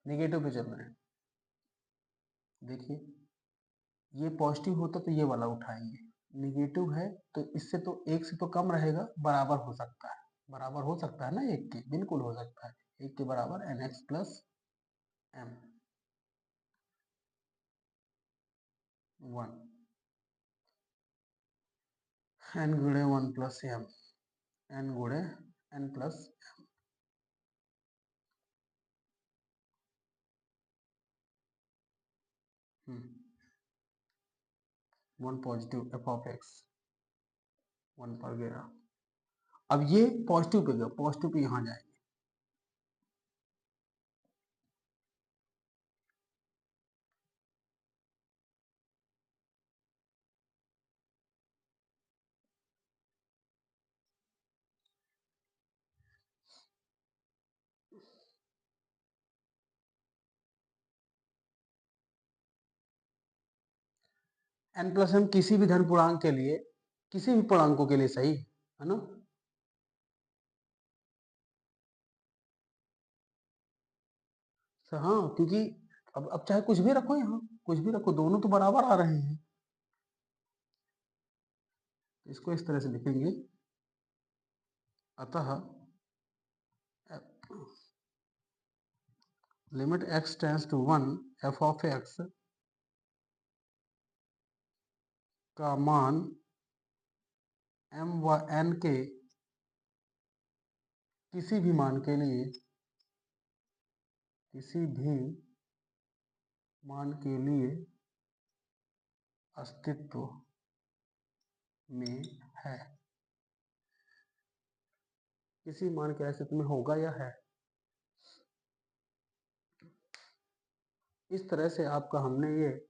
निगेटिव पे चल रहे हैं, देखिए ये पॉजिटिव होता तो ये वाला उठाएंगे, निगेटिव है तो इससे तो एक से तो कम रहेगा, बराबर हो सकता है, बराबर हो सकता है ना एक के, बिल्कुल हो सकता है, एक के बराबर n x plus m 1, n गुणे 1 प्लस एम, एन गुणे n plus m. One positive F of x 1 पर गया। अब ये पॉजिटिव पे गया, पॉजिटिव पे यहाँ जाएंगे। एन प्लस एम किसी भी धन पूर्णांक के लिए, किसी भी पूर्णांकों के लिए सही है ना। हाँ, क्योंकि अब चाहे कुछ भी रखो, यहाँ कुछ भी रखो, दोनों तो बराबर आ रहे हैं। इसको इस तरह से लिखेंगे, अतः limit x tends to 1 f of x का मान m व n के किसी भी मान के लिए, किसी भी मान के लिए अस्तित्व में है। किसी मान के अस्तित्व में होगा या है। इस तरह से आपका हमने ये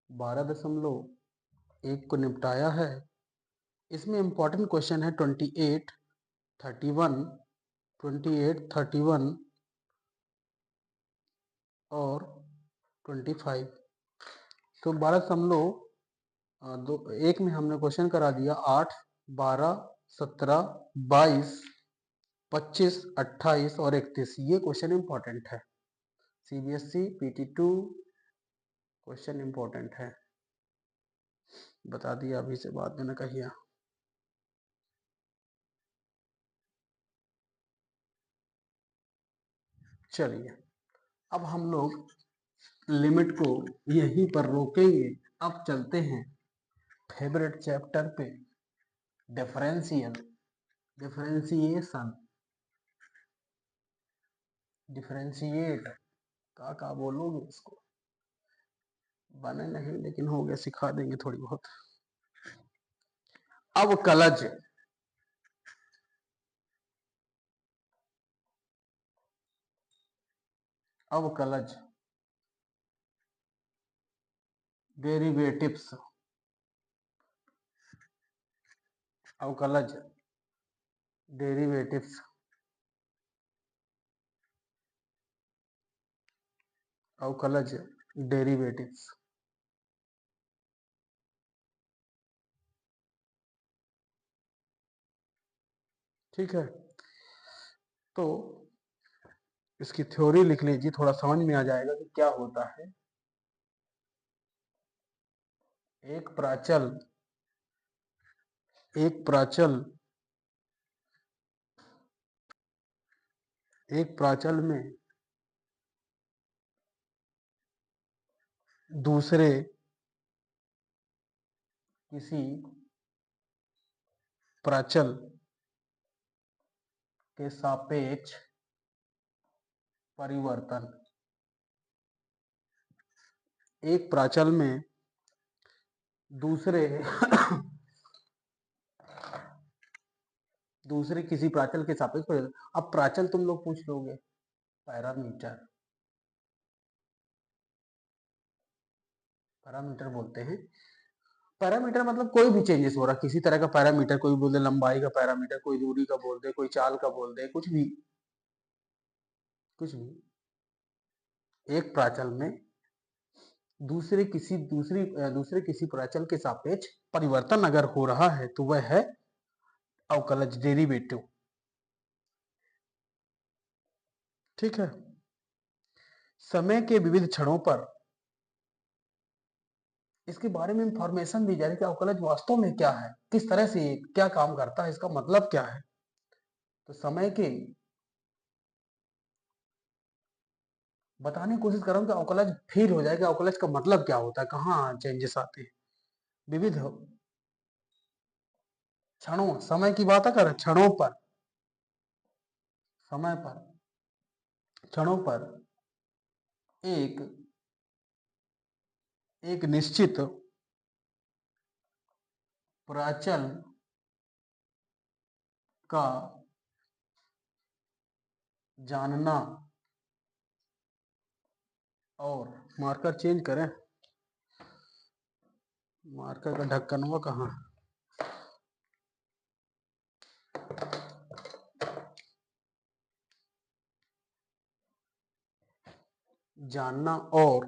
12.1 को निपटाया है। इसमें इंपॉर्टेंट क्वेश्चन है 28, 31, 28, 31 और 25। तो 12.1 में हमने क्वेश्चन करा दिया 8, 12, 17, 22, 25, 28 और 31। ये क्वेश्चन इंपॉर्टेंट है, सीबीएसई PT2 क्वेश्चन इंपॉर्टेंट है, बता दिया अभी से, बाद में न कहिए। चलिए, अब हम लोग लिमिट को यहीं पर रोकेंगे। अब चलते हैं फेवरेट चैप्टर पे, डिफरेंशियल, डिफरेंशिएशन, डिफरेंशिएट का बोलोगे इसको, बने नहीं लेकिन हो गया, सिखा देंगे थोड़ी बहुत। अवकलज, अवकलज, डेरिवेटिव्स, अवकलज, डेरिवेटिव्स, अवकलज, डेरिवेटिव्स। ठीक है, तो इसकी थ्योरी लिख लीजिए, थोड़ा समझ में आ जाएगा कि क्या होता है। एक प्राचल, एक प्राचल, एक प्राचल में दूसरे किसी प्राचल के सापेक्ष परिवर्तन, एक प्राचल में दूसरे दूसरे किसी प्राचल के सापेक्ष परिवर्तन। अब प्राचल तुम लोग पूछ लोगे, पैरामीटर, पैरामीटर बोलते हैं। पैरामीटर मतलब कोई भी चेंजेस हो रहा, किसी तरह का पैरामीटर, कोई बोल दे लंबाई का पैरामीटर, कोई दूरी का बोल दे, कोई चाल का बोल दे, कुछ भी, कुछ भी। एक प्राचल में दूसरे किसी प्राचल के सापेक्ष परिवर्तन अगर हो रहा है तो वह है अवकलज, डेरिवेटिव। ठीक है, समय के विविध क्षणों पर इसके बारे में इंफॉर्मेशन दी जा रही है कि अवकलज वास्तव में क्या है, किस तरह से क्या काम करता है, इसका मतलब क्या है। तो समय के बताने की कोशिश कर रहा हूं कि अवकलज फील हो जाएगा, अवकलज का मतलब क्या होता है, कहाँ चेंजेस आते हैं। विविध क्षणों, समय की बात अगर क्षणों पर, समय पर, क्षणों पर एक एक निश्चित प्राचल का जानना और मार्कर चेंज करें, मार्कर का ढक्कनवा कहाँ, जानना और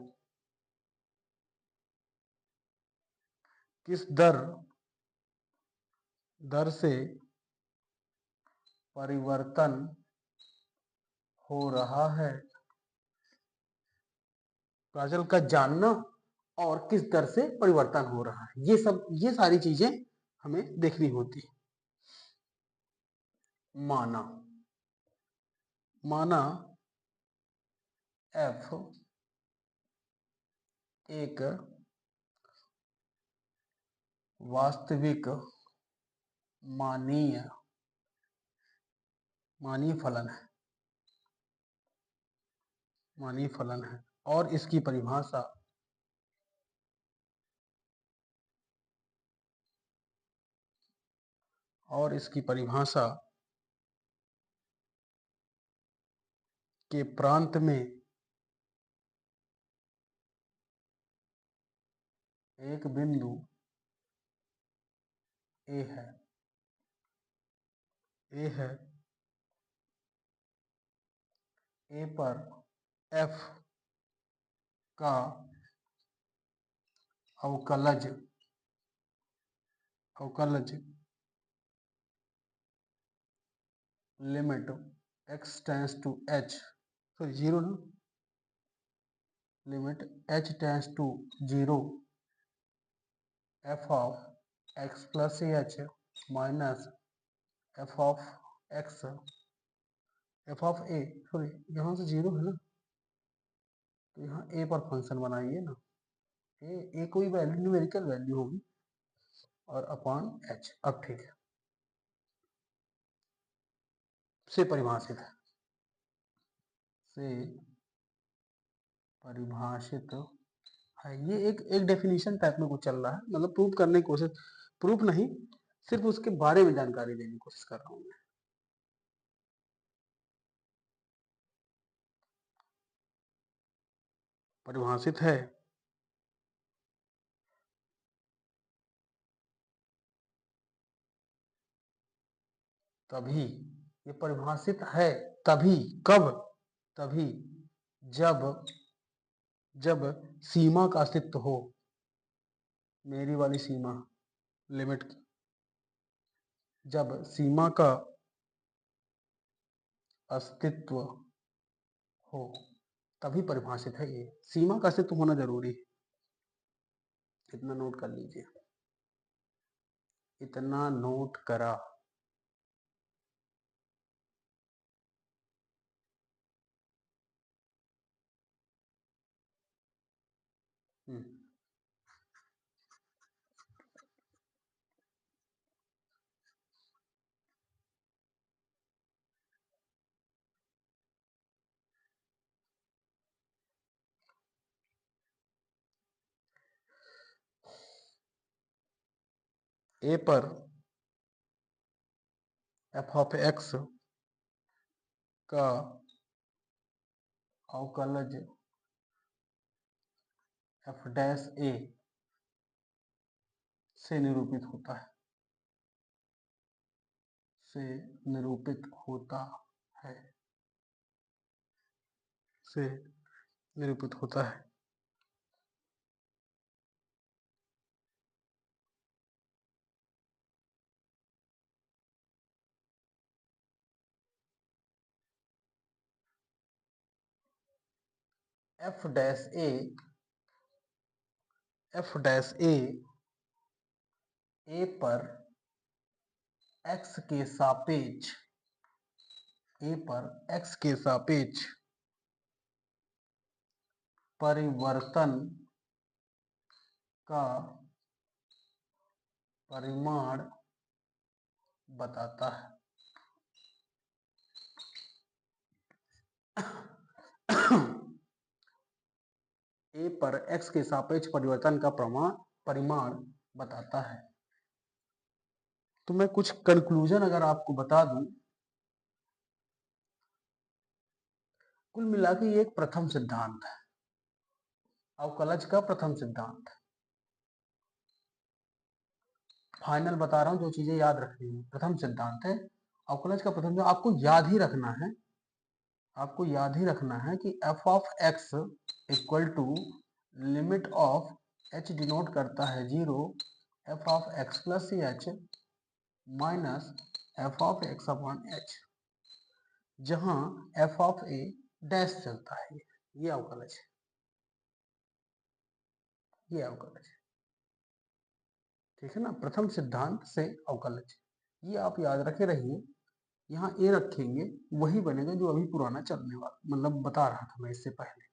किस दर से परिवर्तन हो रहा है, प्राचल का जानना और किस दर से परिवर्तन हो रहा है, ये सारी चीजें हमें देखनी होती है। माना f एक वास्तविक मानीय फलन है और इसकी परिभाषा के प्रांत में एक बिंदु ए है। ए पर f का अवकलज limit x tends to h, sorry zero ना, limit h tends to 0 f of x plus h minus f of x f of a, sorry यहाँ से 0 है ना, तो यहाँ a पर फंक्शन बनाइए ना, a कोई वैल्यू न्यूमेरिकल वैल्यू होगी और अपॉन h। अब ठीक है, से परिभाषित है, ये एक डेफिनेशन टाइप में कुछ चल रहा है, मतलब प्रूफ करने की कोशिश, प्रूफ नहीं, सिर्फ उसके बारे में जानकारी देने की कोशिश कर रहा हूं मैं। परिभाषित है तभी, ये परिभाषित है तभी, कब, तभी जब सीमा का अस्तित्व हो, मेरी वाली सीमा, लिमिट, जब सीमा का अस्तित्व हो तभी परिभाषित है। ये सीमा का अस्तित्व होना जरूरी है, इतना नोट कर लीजिए, इतना नोट करा। ए पर f ऑफ x का अवकलज f डैश a से निरूपित होता है, से निरूपित होता है। f डैश a a पर x के सापेक्ष परिवर्तन का परिमाण बताता है। a पर x के सापेक्ष परिवर्तन का परिमाण बताता है। तो मैं कुछ कंक्लूजन अगर आपको बता दूं, कुल मिला के ये एक प्रथम सिद्धांत है, अवकलज का प्रथम सिद्धांत है। फाइनल बता रहा हूं, जो चीजें याद रखनी है। प्रथम सिद्धांत है अवकलज का प्रथम, आपको याद ही रखना है, आपको याद ही रखना है कि f of x equal to limit of h denote करता है 0 f of x plus c h minus f of x upon h, जहां f ऑफ a डैश चलता है। ये अवकलज है, ये अवकलज है, ठीक है ना। प्रथम सिद्धांत से अवकलज, ये आप याद रखे रहिए। यहाँ a रखेंगे, वही बनेगा जो अभी पुराना चलने वाला, मतलब बता रहा था मैं इससे पहले।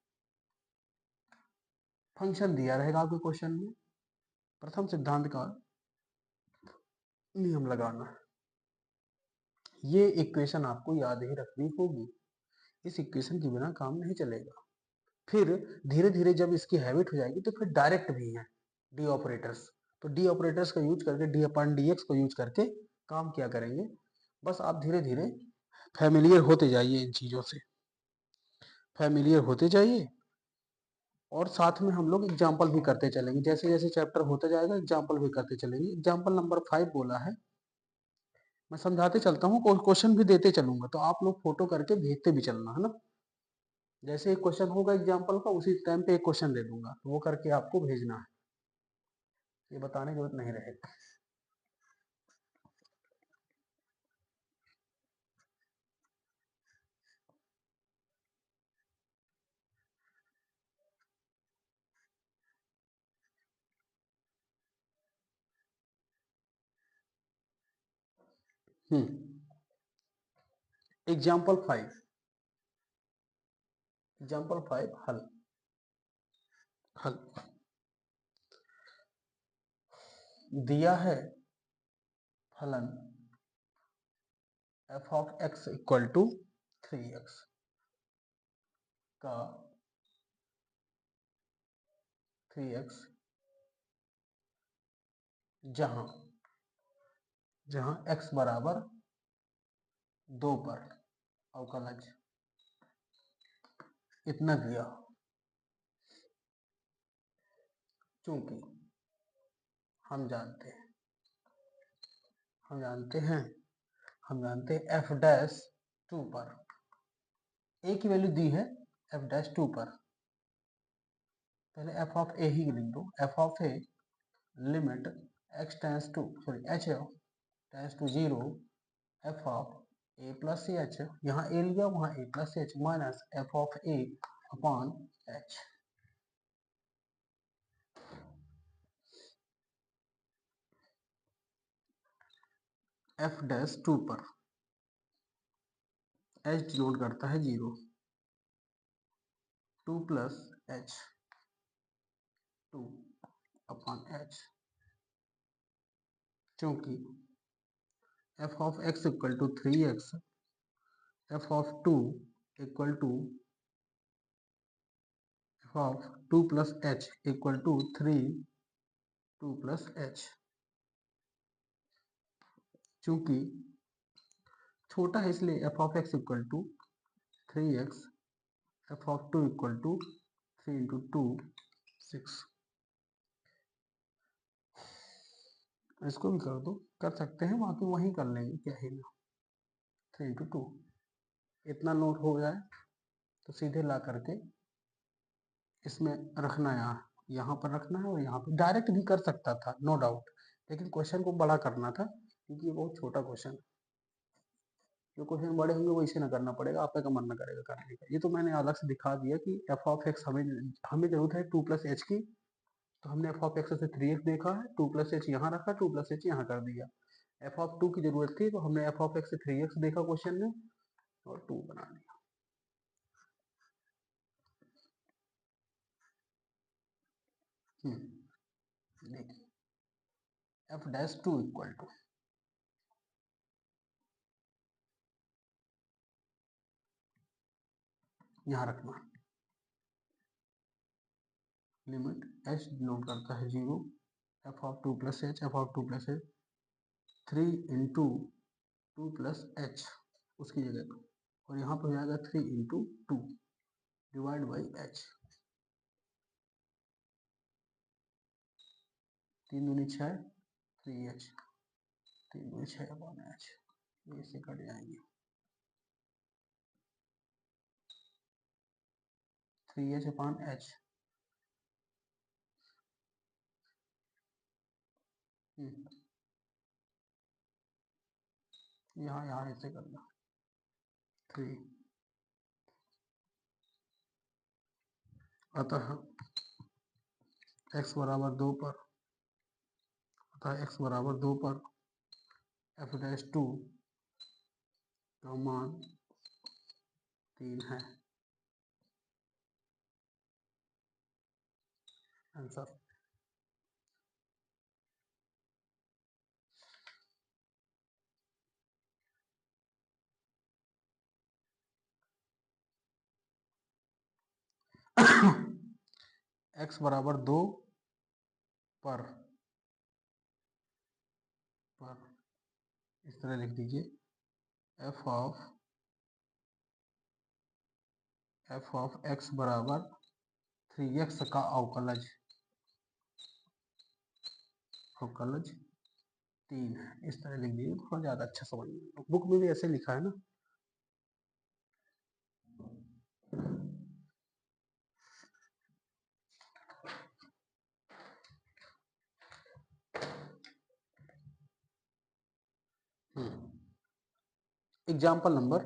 फंक्शन दिया रहेगा आपके क्वेश्चन में, प्रथम सिद्धांत का नियम लगाना है। ये इक्वेशन आपको याद ही रखनी होगी, इस इक्वेशन के बिना काम नहीं चलेगा। फिर धीरे धीरे जब इसकी हैबिट हो जाएगी तो फिर डायरेक्ट भी है डी ऑपरेटर्स, तो डी ऑपरेटर्स का यूज करके, डी अपन डी एक्स को यूज करके काम किया करेंगे। बस आप धीरे धीरे फैमिलियर होते जाइए, इन चीजों से फैमिलियर होते जाइए, और साथ में हम लोग एग्जाम्पल भी करते चलेंगे। जैसे जैसे चैप्टर होता जाएगा एग्जाम्पल भी करते चलेंगे। एग्जाम्पल नंबर 5 बोला है, मैं समझाते चलता हूँ, क्वेश्चन भी देते चलूंगा, तो आप लोग फोटो करके भेजते भी चलना है ना। जैसे एक क्वेश्चन होगा एग्जाम्पल का, उसी टाइम पे एक क्वेश्चन दे दूंगा, तो वो करके आपको भेजना है, ये बताने की जरूरत नहीं रहेगी। एग्जाम्पल 5, एग्जाम्पल 5 हल। हल दिया है फलन f of x equal to 3x का 3x, जहां जहां x बराबर 2 पर अवकलज, इतना दिया। चूंकि हम जानते हैं हम जानते हैं हम जानते हैं f डैश 2 पर a की वैल्यू दी है, f डैश 2 पर, पहले f ऑफ a ही लिख दो। f of a limit x tends to, sorry h tends to 0 f of a plus c h, यहाँ a लिया वहाँ a plus c h, minus f of a upon h। f dash 2 पर h denote करता है 0, 2 plus h, 2 upon h, क्योंकि f of x equal to 3x, f of 2 equal to f of 2 plus h equal to 3 2 plus h। चूंकि छोटा है इसलिए f of x equal to 3x, f of 2 equal to 3 into 2 6। इसको भी कर दो, कर सकते हैं, बाकी वहीं कर लेंगे, क्या है ना। 3 इंटू 2 इतना नोट हो जाए तो सीधे ला करके इसमें रखना है, यहाँ पर रखना है, और यहाँ पर डायरेक्ट भी कर सकता था नो डाउट, लेकिन क्वेश्चन को बड़ा करना था क्योंकि ये बहुत छोटा क्वेश्चन है। जो क्वेश्चन बड़े होंगे वो इसे ना करना पड़ेगा, आपका मन ना करेगा करने का। ये तो मैंने अलग से दिखा दिया कि एफ ऑफ एक्स हमें हमें जरूरत है 2 प्लस एच की, तो हमने एफ ऑफ एक्स से 3x देखा है, 2 प्लस एच यहाँ रखा, 2 प्लस एच यहाँ कर दिया। एफ ऑफ 2 की जरूरत थी तो हमने एफ ऑफ एक्स से 3x देखा क्वेश्चन में और 2 बना दिया। देखिए एफ डैश 2 इक्वल टू, यहाँ रखना, लिमिट एच डिनोट करता है 0, F of 2 plus H, F of 2 plus H 3 × 2 + h उसकी जगह पे, और यहाँ पर हो जाएगा 3 × 2 डिवाइड बाई h। 3 दूनी 6, 3h, 3 दूनी 6/h, ये इससे कट जाएंगे। 3h/h, यहाँ ऐसे करना 3, अतः x बराबर 2 पर f'2 का मान 3 है। आंसर x बराबर 2 पर इस तरह लिख दीजिए f ऑफ x बराबर 3x का अवकलज 3 है। इस तरह लिख दीजिए, थोड़ा ज़्यादा अच्छा समझ में। बुक में भी ऐसे लिखा है ना। Example number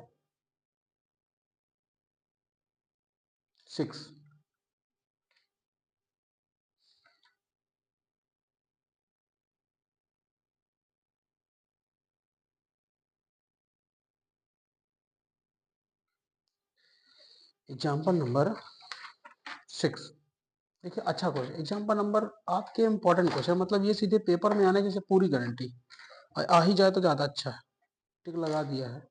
6। एग्जाम्पल नंबर 6 देखिए, अच्छा क्वेश्चन। एग्जाम्पल नंबर आपके इम्पोर्टेंट क्वेश्चन, मतलब ये सीधे पेपर में आने की पूरी गारंटी, आ ही जाए तो ज़्यादा अच्छा है। टिक लगा दिया है।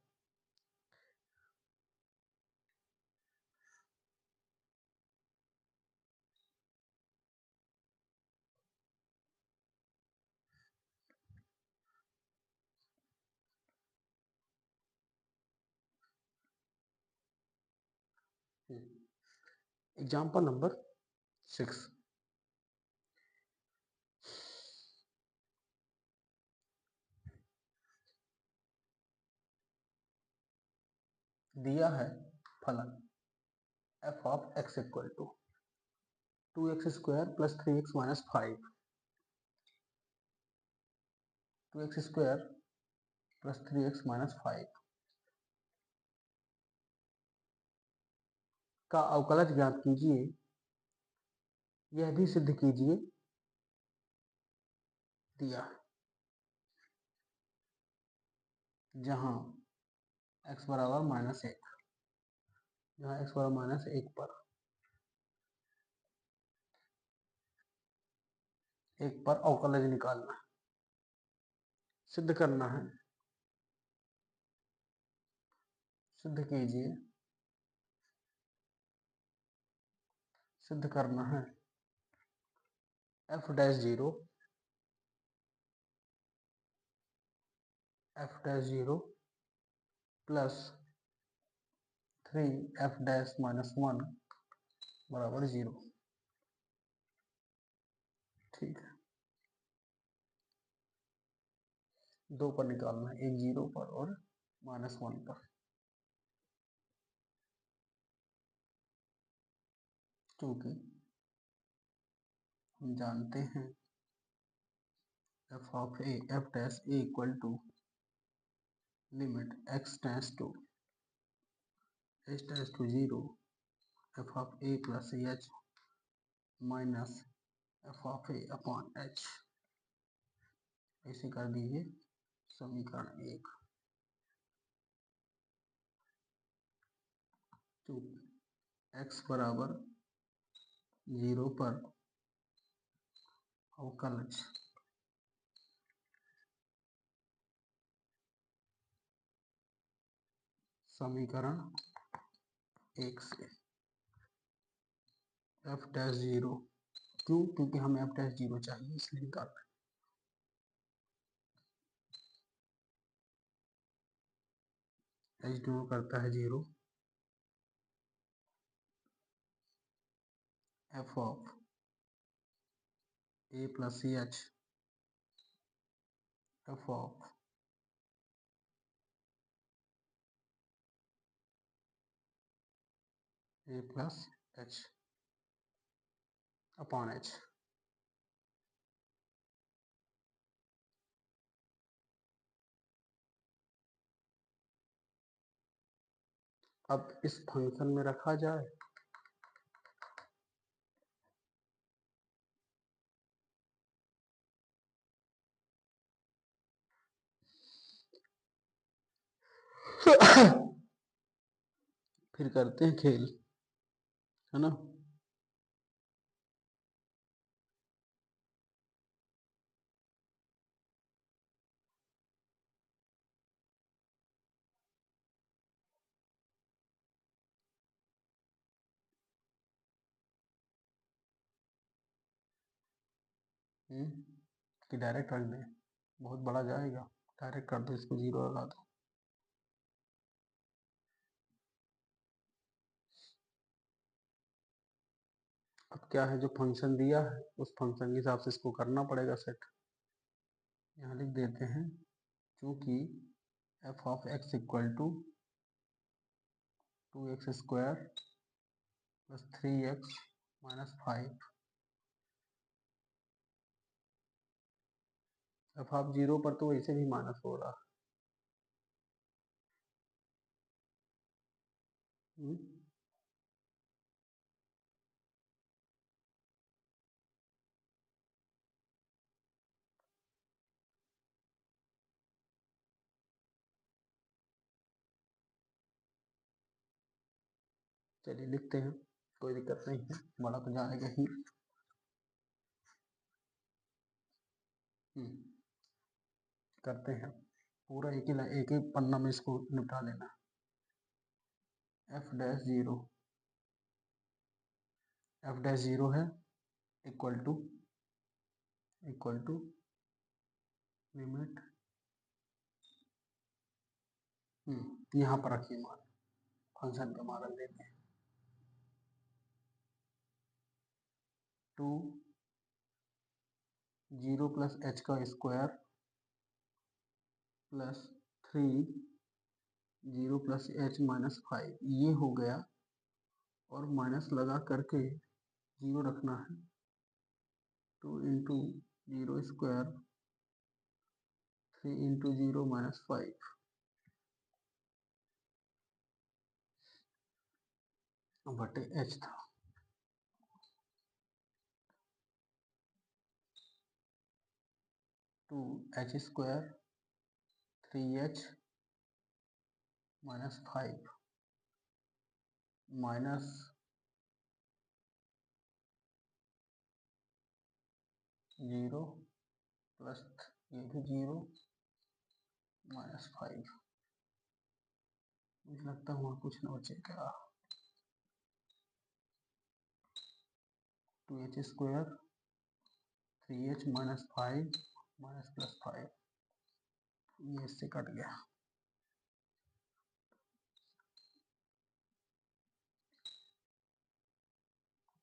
Example number 6। दिया है फलन f of x equal to 2x² + 3x - 5, 2x² + 3x - 5 का अवकलज ज्ञात कीजिए। यह भी सिद्ध कीजिए। दिया जहां x बराबर -1, जहां x बराबर -1 पर अवकलज निकालना है, सिद्ध करना है। सिद्ध कीजिए। सिद्ध करना है f'0 प्लस 3f'-1 बराबर 0। ठीक है, 2 पर निकालना है, एक 0 पर और -1 पर। क्योंकि हम जानते हैं f' equal to limit x tends to h tends to 0 f of a plus h minus f of a upon h। ऐसे कर दीजिए समीकरण 1। तो x बराबर 0 पर अवकलज समीकरण 1 से f'0, क्यों? क्योंकि हमें f'0 चाहिए, इसलिए निकाल रहे हैं। एच डिनोट करता है 0, F of a plus c h, F of a plus h upon h. अब इस फंक्शन में रखा जाए फिर करते हैं खेल, है ना। कि डायरेक्ट रख दें, बहुत बड़ा जाएगा, डायरेक्ट कर दो, इसको 0 लगा दो। अब क्या है, जो फंक्शन दिया है उस फंक्शन के हिसाब से इसको करना पड़ेगा सेट। यहाँ लिख देते हैं, चूंकि f of x equal to 2x² plus 3x minus 5, F of 0 पर तो वैसे भी माइनस हो रहा है। चलिए लिखते हैं, कोई दिक्कत नहीं है, बड़ा तो जाएगा ही। करते हैं, पूरा एक ही पन्ना में इसको निपटा लेना। एफ डैश जीरो है इक्वल टू लिमिट, यहाँ पर रखिए मान, फंक्शन का मान देते हैं 2 0 प्लस एच का square plus 3 0 plus H minus 5, ये हो गया, और माइनस लगा करके 0 रखना है। 2 इंटू 0 स्क्वायर 3 इंटू 0 माइनस 5 बटे एच था। 2h² 3h minus 5 minus 0 plus ये भी 0 माइनस 5। मुझे लगता है वहाँ कुछ न बचेगा। 2h² 3h minus 5 minus plus 5, ये इससे कट गया।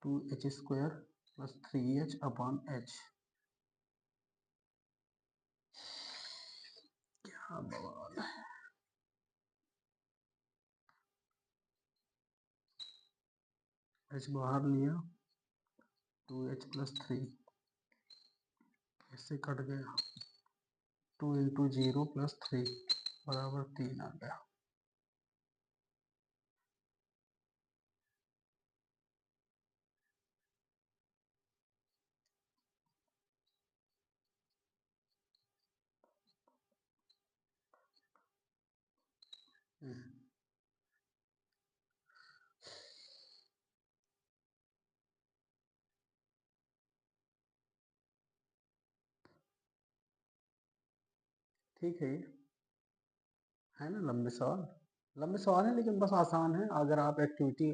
2h² plus 3h upon h, क्या बवाल है। h बाहर लिया, 2h प्लस 3 इससे कट गया। 2 इंटू 0 प्लस 3 बराबर 3 आ गया। ठीक है, ये है ना लंबे सवाल, लंबे सवाल है लेकिन बस आसान है, अगर आप एक्टिविटी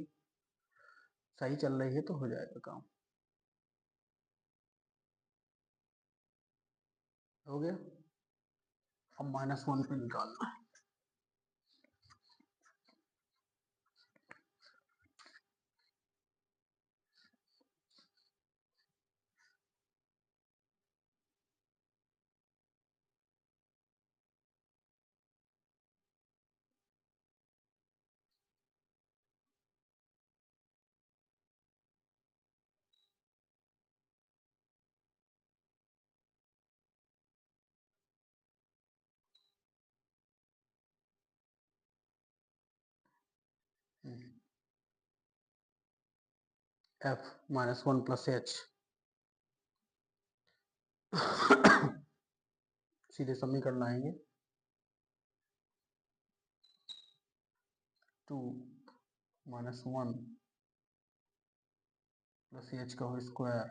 सही चल रही है तो हो जाएगा काम। हो गया, अब -1 पे निकालना है। F minus one plus H सीधे समीकरण लाएंगे, two minus one plus H का whole square,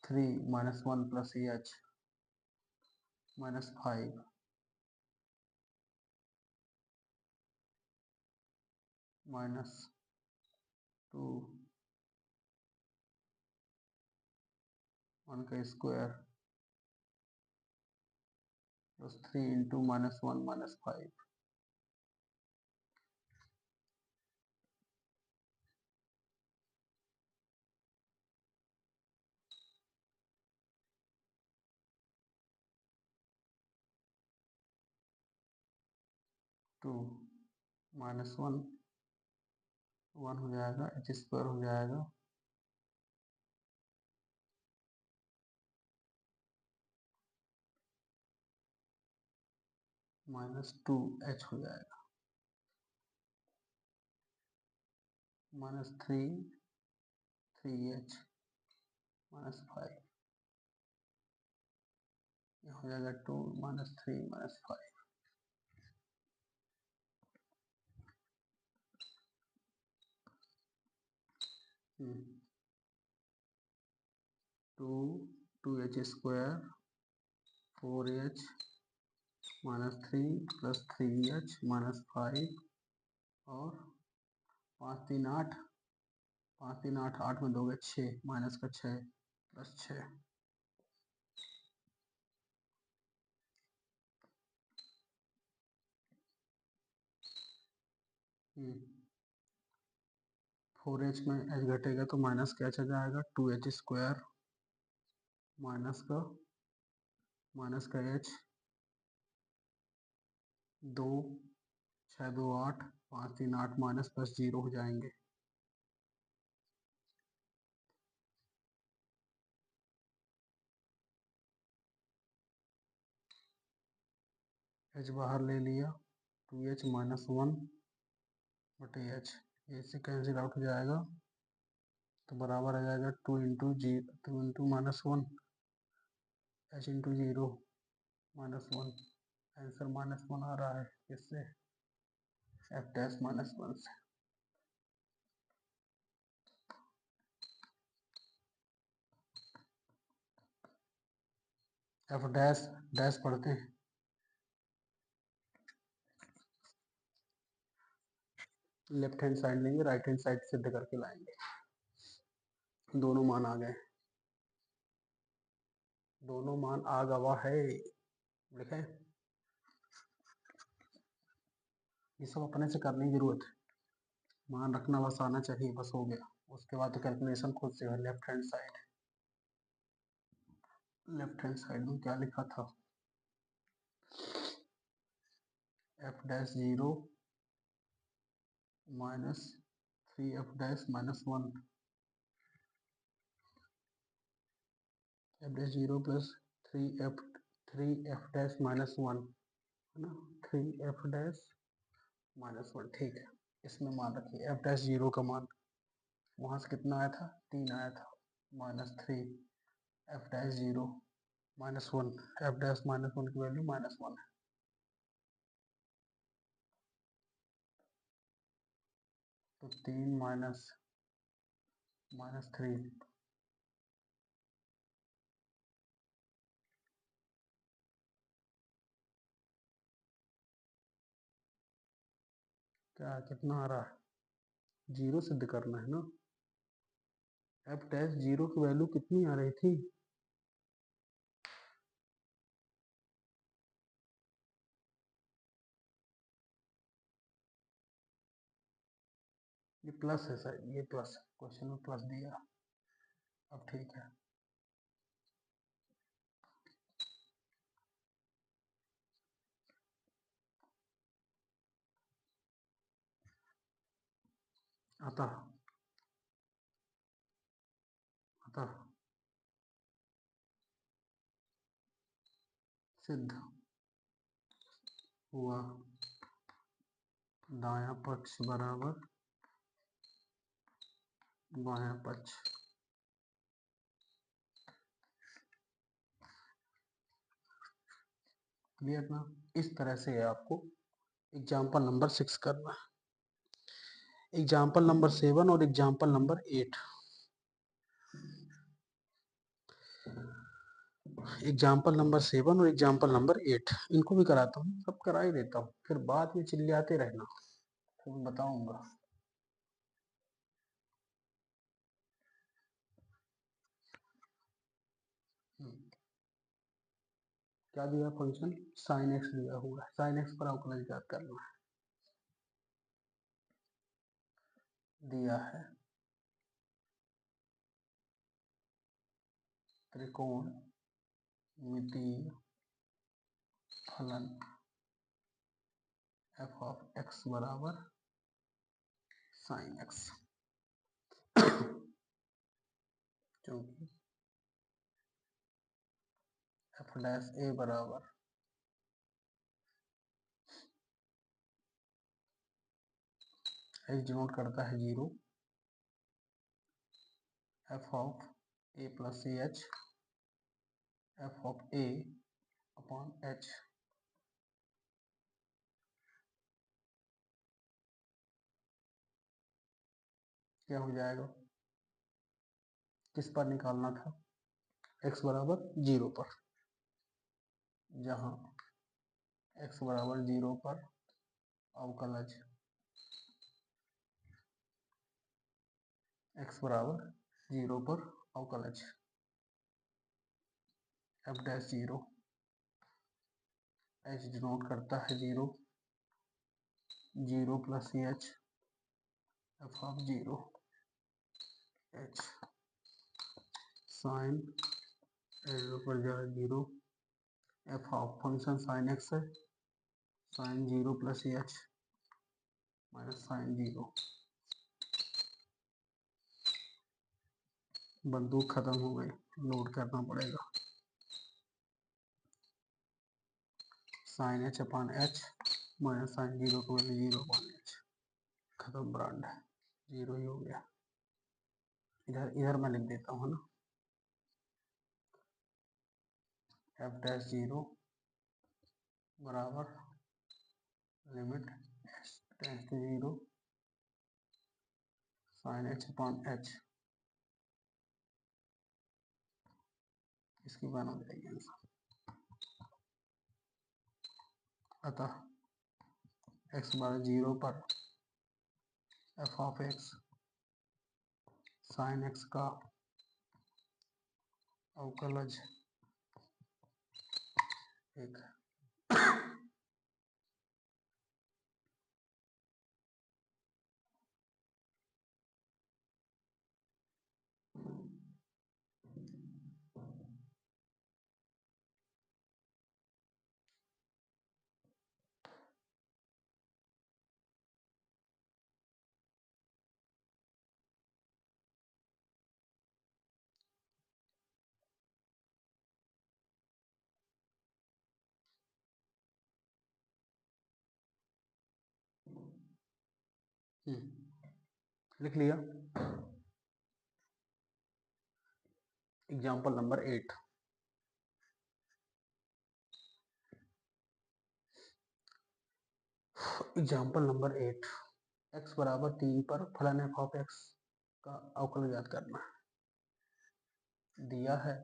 three minus one plus H minus five minus two one का square plus three into minus one minus five. Two minus one one हो जाएगा, H square हो जाएगा, minus two h हो जाएगा, minus three three h minus five, ये हो जाएगा two minus three minus five. Two h square four h minus three plus three h minus five और पाँच तीन आठ, पाँच तीन आठ, आठ में दोगे छः, माइनस का छः प्लस छः। फोर एच में एच घटेगा तो माइनस का एच आ जाएगा, टू एच स्क्वायर माइनस का एच, दो छः दो आठ, पाँच तीन आठ, माइनस प्लस जीरो हो जाएंगे। एच बाहर ले लिया, टू एच माइनस वन बटे एच, एच से कैंसिल आउट हो जाएगा तो बराबर आ जाएगा two into minus one H into zero minus one. Answer minus one आ रहा है, इससे एफ डैश माइनस वन से। एफ डैश डैश पढ़ते हैं, लेफ्ट हैंड साइड लेंगे, राइट हैंड साइड सिद्ध करके लाएंगे। दोनों मान आ गए, दोनों मान आ गवा है, लिखें। ये सब अपने से करने की जरूरत है, मान रखना बस आना चाहिए, बस हो गया। उसके बाद तो कैलकुलेशन खुद से है। Left hand side, left hand side में क्या लिखा था, F dash zero minus three F dash minus one, F dash zero plus three F dash minus one, है ना, three F dash minus one. ठीक है, इसमें मान रखिए एफ डैश जीरो का मान वहाँ से कितना आया था, तीन आया था, minus three, F dash zero minus one, F dash minus one की वैल्यू माइनस वन है, तो तीन माइनस माइनस थ्री, क्या कितना आ रहा है, जीरो सिद्ध करना है ना। एफ डैश जीरो की वैल्यू कितनी आ रही थी, ये प्लस है सर, ये प्लस, क्वेश्चन में प्लस दिया। अब ठीक है, अतः अतः सिद्ध हुआ दायां पक्ष बराबर बायां पक्ष। क्लियर ना? इस तरह से आपको एग्जाम्पल नंबर 6 करना है। एग्जाम्पल नंबर 7 और एग्जाम्पल नंबर 8। एग्जाम्पल नंबर 7 और एग्जाम्पल नंबर 8 इनको भी कराता हूँ, सब करा ही देता हूँ, फिर बाद में चिल्लाते रहना, फिर बताऊंगा। क्या दिया फंक्शन? साइन एक्स दिया हुआ है, साइन एक्स पर अवकलन ज्ञात करना है। दिया है त्रिकोण मितीय फलन एफ ऑफ एक्स बराबर साइन एक्स, क्योंकि एफ डैश ए बराबर एच डिनोट करता है 0, F of a plus c h, F of a upon h. क्या हो जाएगा? किस पर निकालना था? x बराबर 0 पर, जहां x बराबर 0 पर अवकलज x बराबर 0 पर अवकलज f डैश 0, h डिनोट करता है 0, 0 plus H, F of 0 h sine पर जाए 0, F of function sine X है, sine 0 plus H minus sine 0। बंदूक खत्म हो गई, लोड करना पड़ेगा। Sine H upon H minus sine 0 को 0 अपॉन एच, खत्म ब्रांड है, 0 ही हो गया। इधर इधर मैं लिख देता हूँ ना, एफ डैश 0 बराबर limit h tends to 0 sine H upon h, इसकी वन हो जाएगी आंसर। अतः x बराबर 0 पर f of x sine x का अवकलज एक लिख लिया। Example number 8। Example number 8, x बराबर 3 पर फलन एफ ऑफ एक्स का अवकलन ज्ञात करना है। दिया है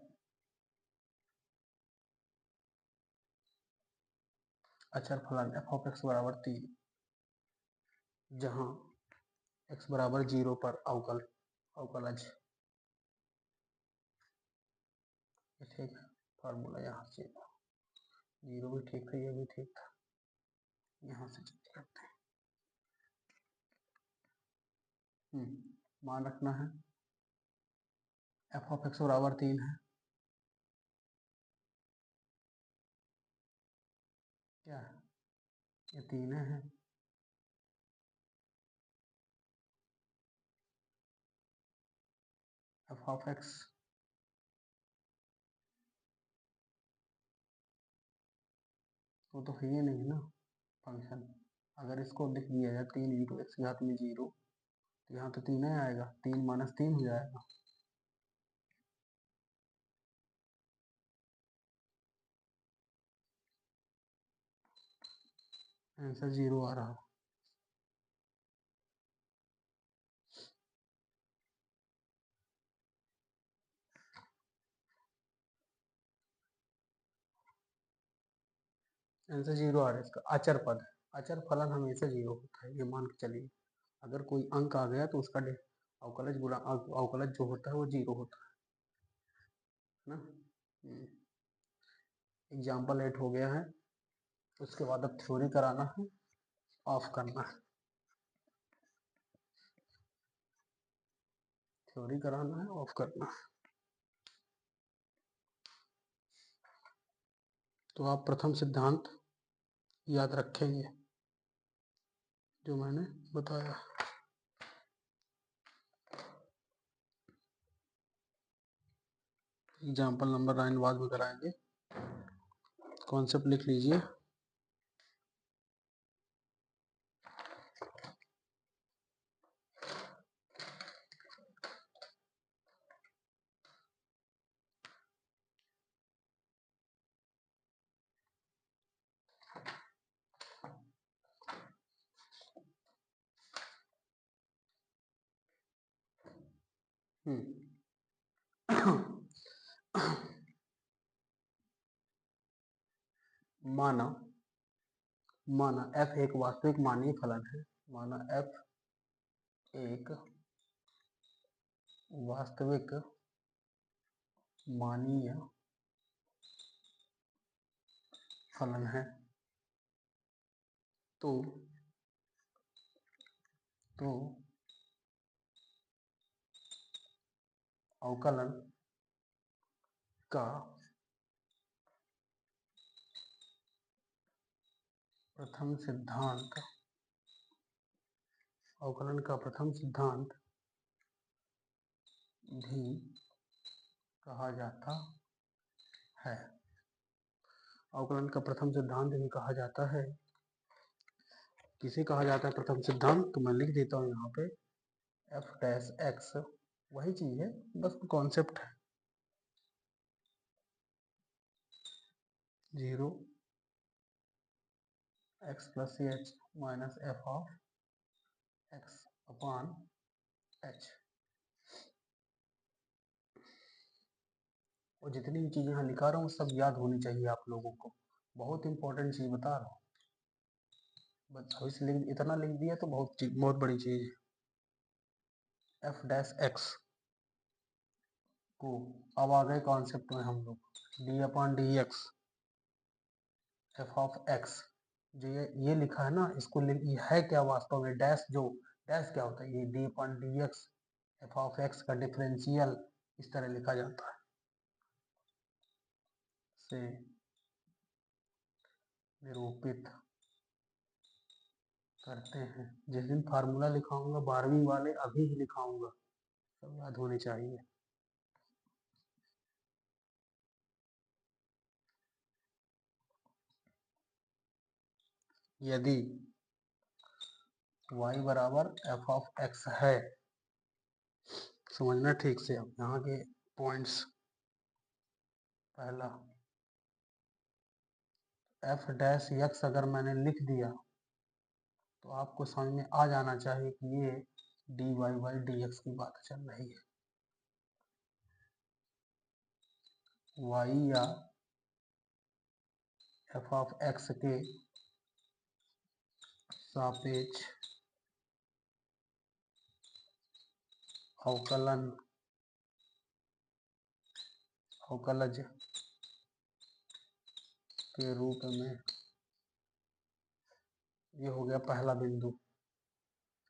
अचर फलन एफ ऑफ एक्स बराबर 3, जहां x बराबर 0 पर अवकलज, ठीक है, फार्मूला यहाँ से 0 भी ठीक था, ये भी ठीक था, यहाँ से चेंज करते हैं। मान रखना है एफ ऑफ एक्स बराबर 3 है, क्या है? ये 3 है, एफ ऑफ एक्स वो तो है ही नहीं ना फंक्शन। अगर इसको लिख दिया जाए 3 इंटू एक्स घात में 0 यहाँ तो 3 ही आएगा, 3 माइनस 3 हो जाएगा। आंसर 0 आ रहा। आंसर 0 आ रहा है इसका। अचर पद, अचर फलन हमेशा 0 होता है, ये मान के चलिए। अगर कोई अंक आ गया तो उसका अवकलज गुणा अवकलज जो होता है वो 0 होता है ना। एग्जाम्पल 8 हो गया है। उसके बाद अब थ्योरी कराना है, ऑफ करना है। थ्योरी कराना है, ऑफ करना है। तो आप प्रथम सिद्धांत याद रखेंगे जो मैंने बताया। एग्जाम्पल नंबर 9 बाद में कराएंगे। कॉन्सेप्ट लिख लीजिए। माना माना f एक वास्तविक मानीय फलन है। माना f एक वास्तविक मानीय फलन है तो अवकलन का प्रथम सिद्धांत अवकलन का प्रथम सिद्धांत भी कहा जाता है। अवकलन का प्रथम सिद्धांत भी कहा जाता है। किसे कहा जाता है प्रथम सिद्धांत? तो मैं लिख देता हूँ यहाँ पे एफ डैश एक्स, वही चीज है, बस कॉन्सेप्ट है। 0 x plus H minus F of x upon H. और जितनी भी चीजें यहाँ लिखा रहा हूँ सब याद होनी चाहिए आप लोगों को। बहुत इंपॉर्टेंट चीज बता रहा हूँ, बस अभी से इतना लिख दिया तो बहुत बड़ी चीज है। एफ डैश एक्स को अब आ गए कॉन्सेप्ट में हम लोग। D upon D x F of x, जो ये लिखा है ना, इसको ये है क्या वास्तव में? डैश, जो डैश क्या होता है? ये D upon D x F of x का डिफरेंशियल इस तरह लिखा जाता है। से निरूपित करते हैं। जिस दिन फार्मूला लिखाऊंगा 12वीं वाले अभी ही लिखाऊंगा, सब याद होने चाहिए। यदि y बराबर एफ ऑफ एक्स है, समझना ठीक से अब यहाँ के पॉइंट्स। पहला एफ डैश एक्स अगर मैंने लिख दिया तो आपको समझ में आ जाना चाहिए कि ये d y by d x की बात चल रही है। y या एफ ऑफ एक्स के सापेक्ष अवकलज के रूप में, ये हो गया पहला बिंदु।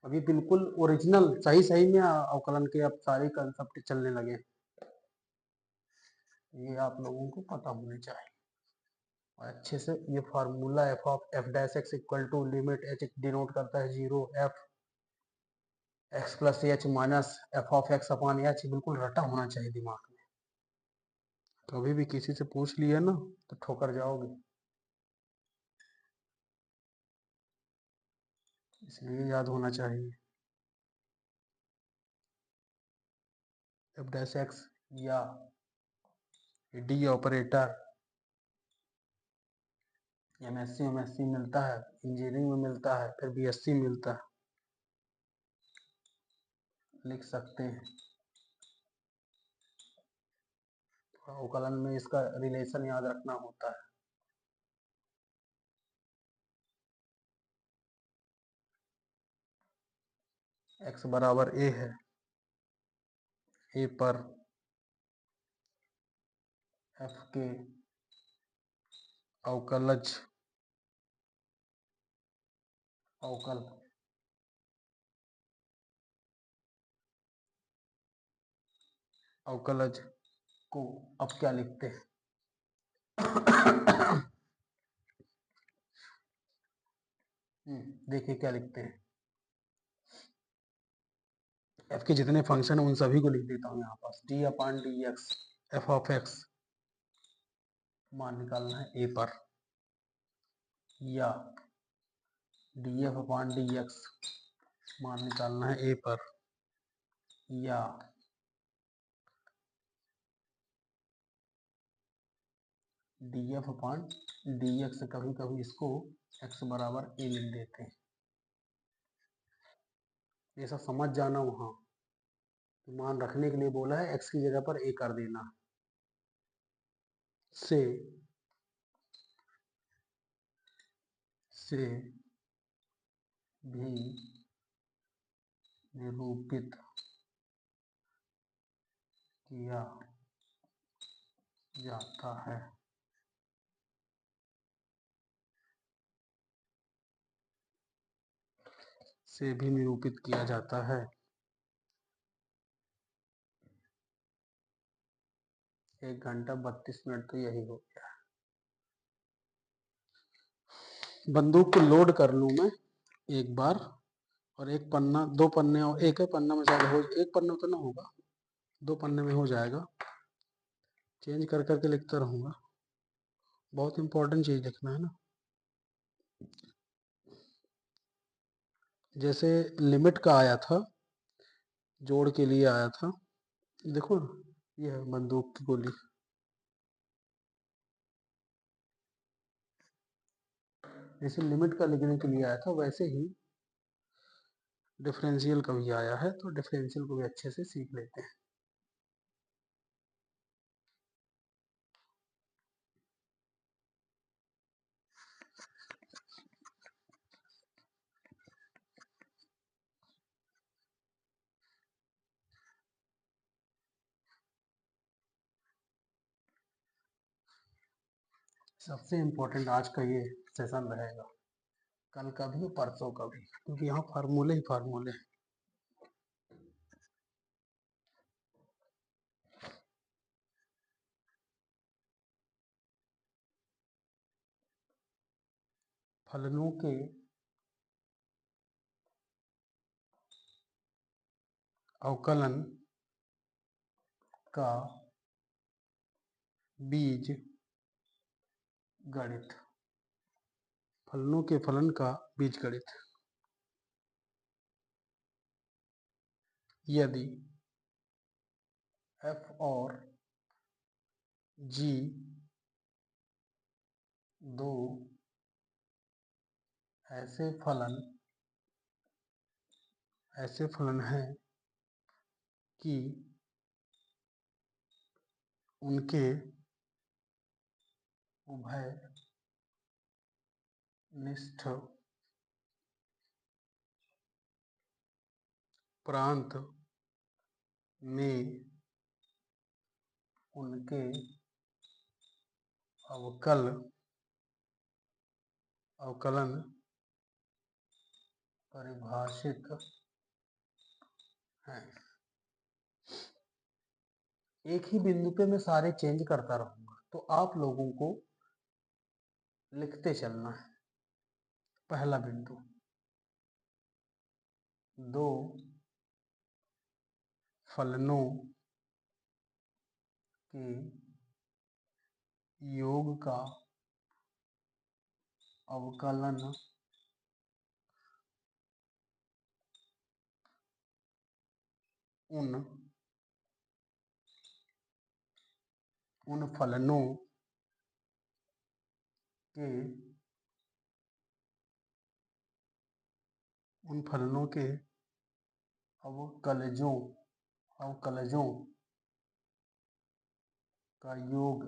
अभी बिल्कुल ओरिजिनल सही सही में अवकलन के अब सारे कंसेप्ट चलने लगे, ये आप लोगों को पता होने चाहिए। और अच्छे से ये formula f of f dash x equal to limit h denote करता है 0 f x plus H minus F of x upon h, बिल्कुल रटा होना चाहिए दिमाग में। कभी भी किसी से पूछ लिया ना तो ठोकर जाओगे, इसलिए याद होना चाहिए। एफ डैश एक्स या डी ऑपरेटर एमएससी मिलता है, इंजीनियरिंग में मिलता है, फिर बीएससी मिलता है, लिख सकते हैं। अवकलन में इसका रिलेशन याद रखना होता है। x बराबर a है, a पर f के अवकलज को अब क्या लिखते हैं? देखिए क्या लिखते हैं। f के जितने फंक्शन हैं उन सभी को लिख देता हूँ यहाँ पास। d upon D x F of x मान निकालना है a पर, या डी एफ अपान डी एक्स मान निकालना है a पर, या डी एफ अपान डी एक्स, कभी कभी इसको x बराबर a लिख देते हैं। ये सब समझ जाना वहाँ, मान रखने के लिए बोला है, x की जगह पर a कर देना। से भी निरूपित किया जाता है। से भी निरूपित किया जाता है। 1 घंटा 32 मिनट तो यही हो गया। बंदूक को लोड कर लूं मैं एक बार, और एक पन्ना, 2 पन्ने और एक है पन्ना में शायद हो, एक पन्ना तो ना होगा, 2 पन्ने में हो जाएगा। चेंज कर करके लिखता रहूंगा, बहुत इंपॉर्टेंट चीज लिखना है ना। जैसे लिमिट का आया था, जोड़ के लिए आया था, देखो ये है बंदूक की गोली। जैसे लिमिट का लिखने के लिए आया था, वैसे ही डिफरेंशियल का भी आया है, तो डिफरेंशियल को भी अच्छे से सीख लेते हैं। सबसे इम्पोर्टेंट आज का ये सेशन रहेगा, कल का भी परसों का भी, क्योंकि यहाँ फार्मूले ही फार्मूले हैं। फलनों के अवकलन का बीज गणित। फलनों के फलन का बीज गणित। यदि f और g दो ऐसे फलन हैं कि उनके उभय निष्ठ प्रांत में उनके अवकलन परिभाषित हैं। एक ही बिंदु पे मैं सारे चेंज करता रहूंगा, तो आप लोगों को लिखते चलना है। पहला बिंदु, दो फलनों के योग का अवकलन उन उन फलनों के अवकलजों का योग